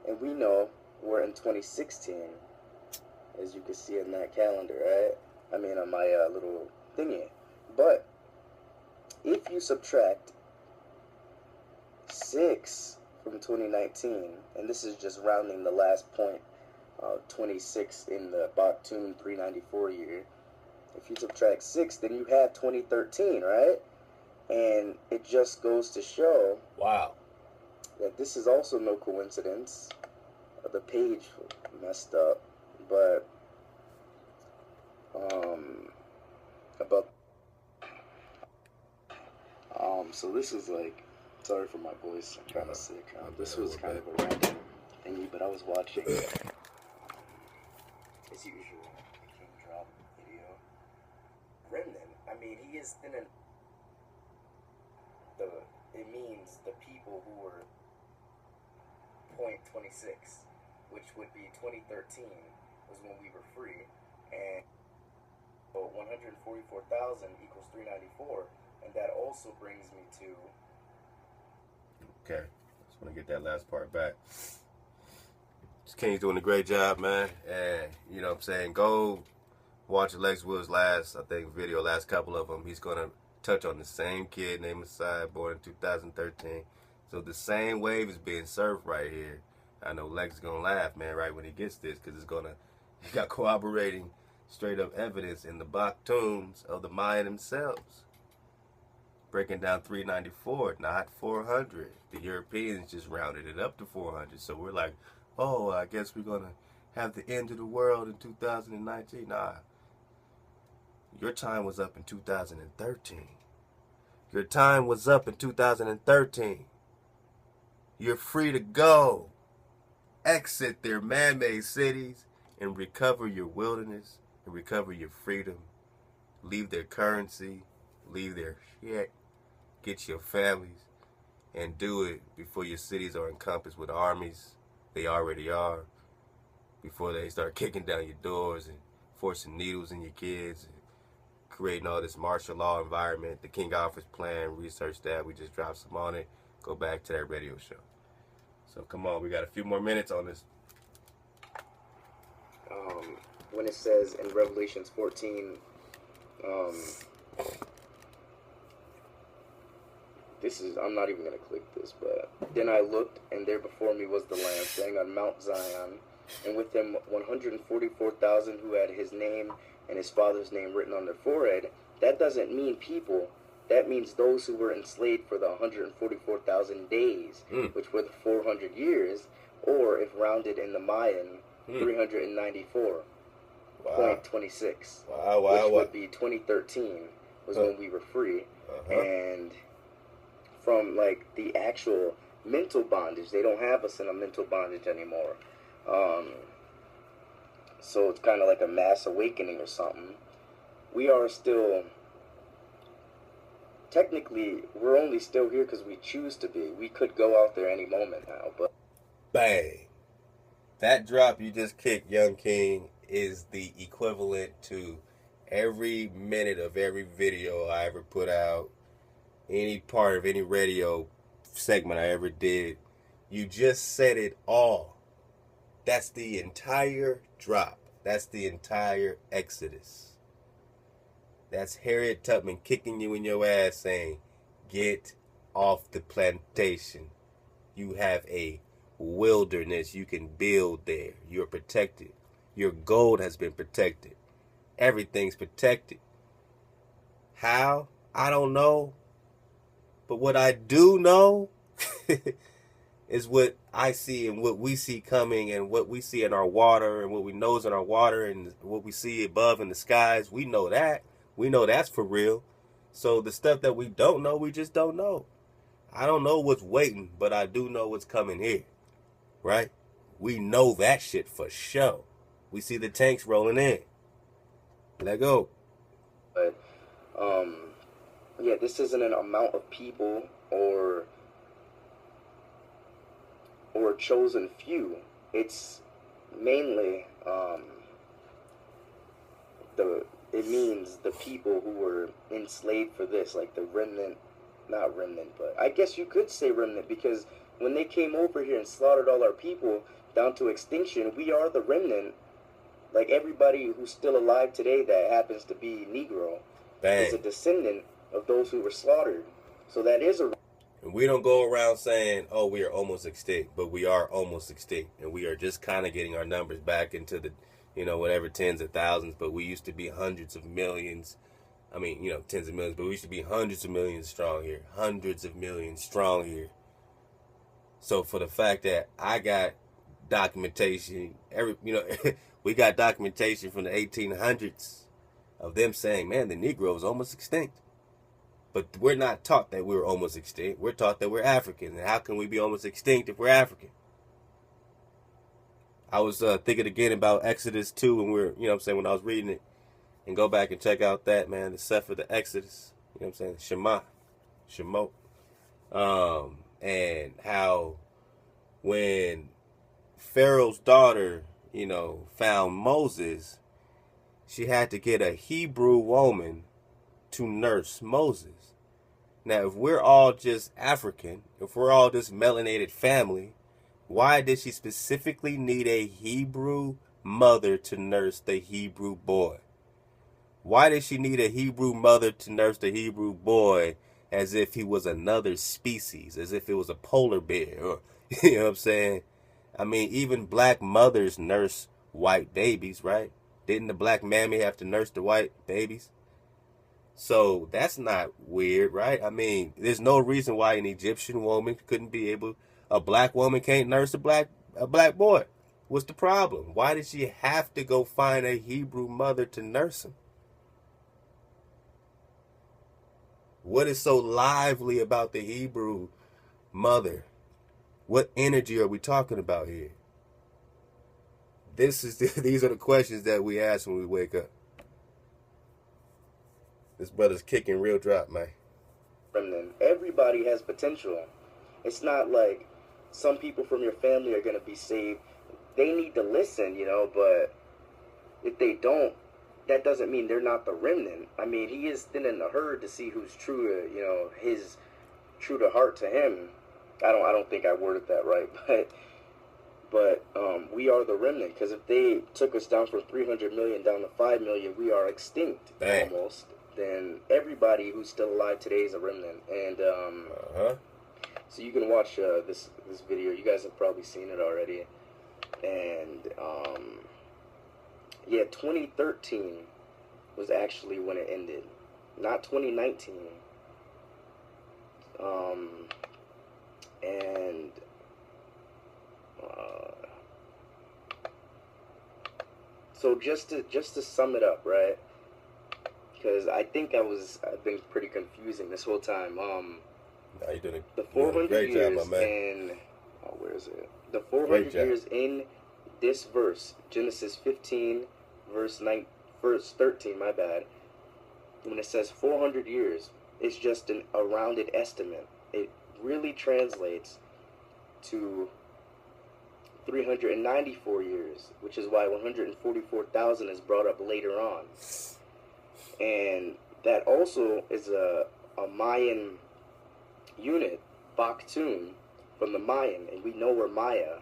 Speaker 5: And we know we're in 2016, as you can see in that calendar, right? I mean, on my little thingy. But if you subtract 6 from 2019, and this is just rounding the last point, 26 in the Baktun 394 year. If you subtract 6, then you have 2013, right? And it just goes to show,
Speaker 1: wow,
Speaker 5: that this is also no coincidence. The page messed up, but so this is like, sorry for my voice, I'm kind of sick. This was kind of a random thingy, but I was watching, as usual, the kingdrop video. Remnant, I mean, he is in an, it means the people who were .26, which would be 2013 was when we were free, and 144,000 equals 394, and that also brings me to,
Speaker 1: okay, just want to get that last part back. King's doing a great job, man, and you know what I'm saying, go watch Lex Wood's last couple of them. He's gonna touch on the same kid named Messiah, born in 2013. So the same wave is being surfed right here. I know Lex is gonna laugh, man, right when he gets this, because he got corroborating straight up evidence in the Baktuns of the Mayan themselves, breaking down 394, not 400. The Europeans just rounded it up to 400. So we're like, oh, I guess we're gonna have the end of the world in 2019. Nah, your time was up in 2013. Your time was up in 2013. You're free to go. Exit their man-made cities and recover your wilderness and recover your freedom. Leave their currency, leave their shit, get your families, and do it before your cities are encompassed with armies. They already are. Before they start kicking down your doors and forcing needles in your kids and creating all this martial law environment. The King Alfred's plan, research that. We just dropped some on it. Go back to that radio show. So come on, we got a few more minutes on this.
Speaker 5: when it says in Revelations 14, I'm not even going to click this, but then I looked, and there before me was the Lamb standing on Mount Zion, and with him 144,000 who had his name and his father's name written on their forehead. That doesn't mean people. That means those who were enslaved for the 144,000 days, which were the 400 years, or if rounded in the Mayan, 394.26. Which would be 2013 was when we were free. And from like the actual mental bondage, they don't have us in a mental bondage anymore. So it's kind of like a mass awakening or something. We are still, technically, we're only still here because we choose to be. We could go out there any moment now, but...
Speaker 1: Bang. That drop you just kicked, Young King, is the equivalent to every minute of every video I ever put out, any part of any radio segment I ever did. You just said it all. That's the entire drop. That's the entire Exodus. That's Harriet Tubman kicking you in your ass saying, get off the plantation. You have a wilderness you can build there. You're protected. Your gold has been protected. Everything's protected. How? I don't know. But what I do know is what I see and what we see coming and what we see in our water and what we know is in our water and what we see above in the skies. We know that. We know that's for real. So the stuff that we don't know, we just don't know. I don't know what's waiting, but I do know what's coming here, right? We know that shit for sure. We see the tanks rolling in. Let go.
Speaker 5: But yeah, this isn't an amount of people or a chosen few. It's mainly it means the people who were enslaved for this, like the remnant, not remnant, but I guess you could say remnant, because when they came over here and slaughtered all our people down to extinction, we are the remnant. Like everybody who's still alive today that happens to be Negro is a descendant of those who were slaughtered. So that is a...
Speaker 1: And we don't go around saying, oh, we are almost extinct, but we are almost extinct. And we are just kind of getting our numbers back into the, whatever, tens of thousands. But we used to be hundreds of millions. I mean, tens of millions. But we used to be hundreds of millions strong here. Hundreds of millions strong here. So for the fact that I got documentation, we got documentation from the 1800s of them saying, man, the Negro is almost extinct. But we're not taught that we're almost extinct. We're taught that we're African. And how can we be almost extinct if we're African? I was thinking again about Exodus 2 and when I was reading it. And go back and check out that, man, the Sefer, the Exodus. Shema. Shemot. And how when Pharaoh's daughter, found Moses, she had to get a Hebrew woman to nurse Moses. Now, if we're all just African, if we're all this melanated family, why did she specifically need a Hebrew mother to nurse the Hebrew boy? Why did she need a Hebrew mother to nurse the Hebrew boy as if he was another species, as if it was a polar bear? Or, you know what I'm saying? I mean, even black mothers nurse white babies, right? Didn't the black mammy have to nurse the white babies? So that's not weird, right? I mean, there's no reason why an Egyptian woman couldn't be able, a black woman can't nurse a black boy. What's the problem? Why did she have to go find a Hebrew mother to nurse him? What is so lively about the Hebrew mother? What energy are we talking about here? These are the questions that we ask when we wake up. This brother's kicking real drop, man.
Speaker 5: Everybody has potential. It's not like some people from your family are going to be saved. They need to listen, but if they don't, that doesn't mean they're not the remnant. I mean, he is thinning the herd to see who's true to, his true to heart to him. I don't think I worded that right, but we are the remnant, because if they took us down from 300 million down to 5 million, we are extinct. Dang. Almost. Then everybody who's still alive today is a remnant. And so you can watch this video. You guys have probably seen it already. And 2013 was actually when it ended, not 2019. So just to sum it up, right? Because I think I've been pretty confusing this whole time.
Speaker 1: You did
Speaker 5: the 400
Speaker 1: great
Speaker 5: years
Speaker 1: job, my man.
Speaker 5: in where is it? The 400 years in this verse, Genesis 15, verse 13. My bad. When it says 400 years, it's just a rounded estimate. It really translates to 394 years, which is why 144,000 is brought up later on. And that also is a Mayan unit, Baktun, from the Mayan. And we know we're Maya.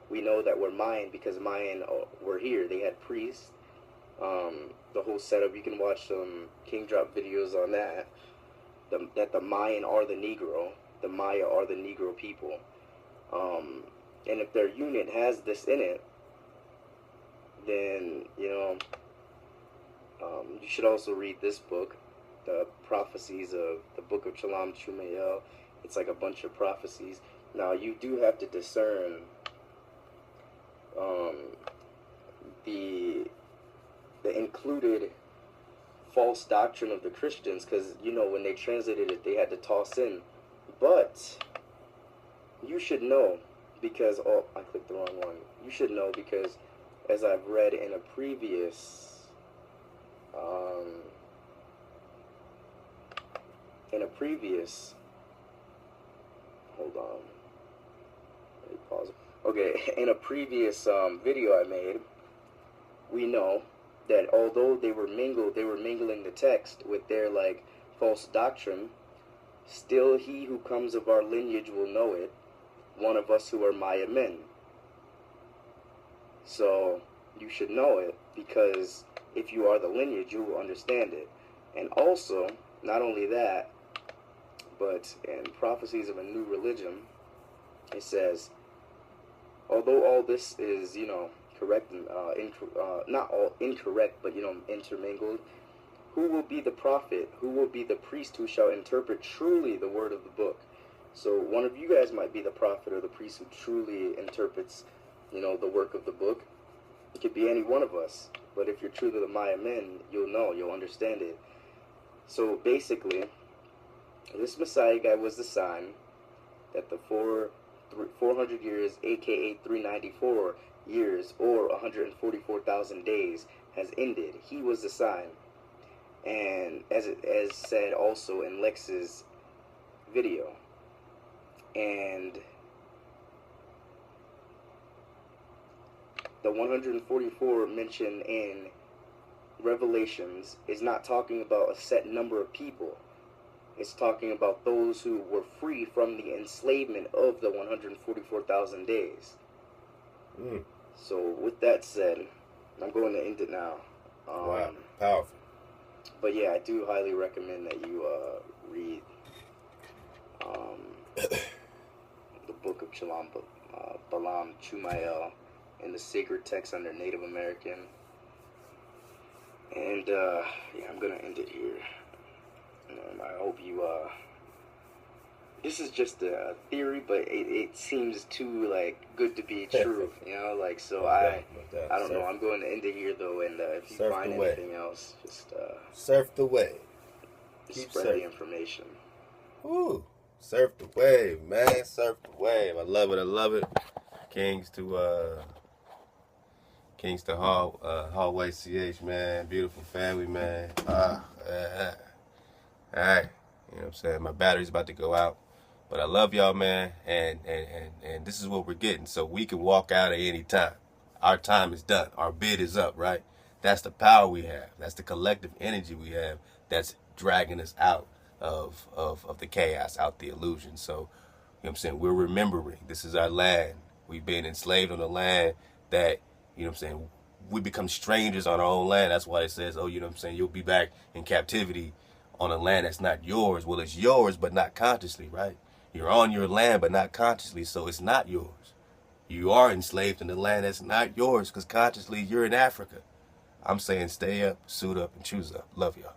Speaker 5: We know that we're Mayan because Mayan were here. They had priests. The whole setup, you can watch some kingdrop videos on that. That the Mayan are the Negro. The Maya are the Negro people. And if their unit has this in it, then, you should also read this book, the prophecies of the book of Chalam Chumayel. It's like a bunch of prophecies. Now, you do have to discern the included false doctrine of the Christians, because, when they translated it, they had to toss in But you should know because, oh, I clicked the wrong one. You should know because as I've read in a previous, hold on, let me pause. Okay, in a previous video I made, we know that although they were mingling the text with their like false doctrine, still he who comes of our lineage will know it, one of us who are Maya men. So you should know it because if you are the lineage, you will understand it. And also, not only that, but in Prophecies of a New Religion, it says, although all this is, correct and not all incorrect, but intermingled, who will be the prophet? Who will be the priest who shall interpret truly the word of the book? So one of you guys might be the prophet or the priest who truly interprets, the work of the book. It could be any one of us. But if you're true to the Maya men, you'll understand it. So basically, this Messiah guy was the sign that the 400 years, aka 394 years, or 144,000 days, has ended. He was the sign. And as said also in Lex's video. And the 144 mentioned in Revelations is not talking about a set number of people. It's talking about those who were free from the enslavement of the 144,000 days. So with that said, I'm going to end it now.
Speaker 1: Wow, powerful.
Speaker 5: But yeah, I do highly recommend that you read the book of Balaam Chumael in the sacred text under Native American. And yeah, I'm gonna end it here. I hope you this is just a theory, but it seems too good to be true, so I don't know. I'm going to end it here though, and if you find anything else, just
Speaker 1: surf the wave.
Speaker 5: Keep spread the information.
Speaker 1: Woo! Surf the wave, man. Surf the wave. I love it. Kings to Hallway CH, man. Beautiful family, man. All right. You know what I'm saying? My battery's about to go out. But I love y'all, man. And this is what we're getting. So we can walk out at any time. Our time is done. Our bid is up, right? That's the power we have. That's the collective energy we have that's dragging us out of the chaos, out the illusion. So, you know what I'm saying? We're remembering. This is our land. We've been enslaved on a land that, you know what I'm saying, we become strangers on our own land. That's why it says, oh, you know what I'm saying, you'll be back in captivity on a land that's not yours. Well, it's yours, but not consciously, right? You're on your land, but not consciously, so it's not yours. You are enslaved in the land that's not yours because consciously you're in Africa. I'm saying stay up, suit up, and choose up. Love y'all.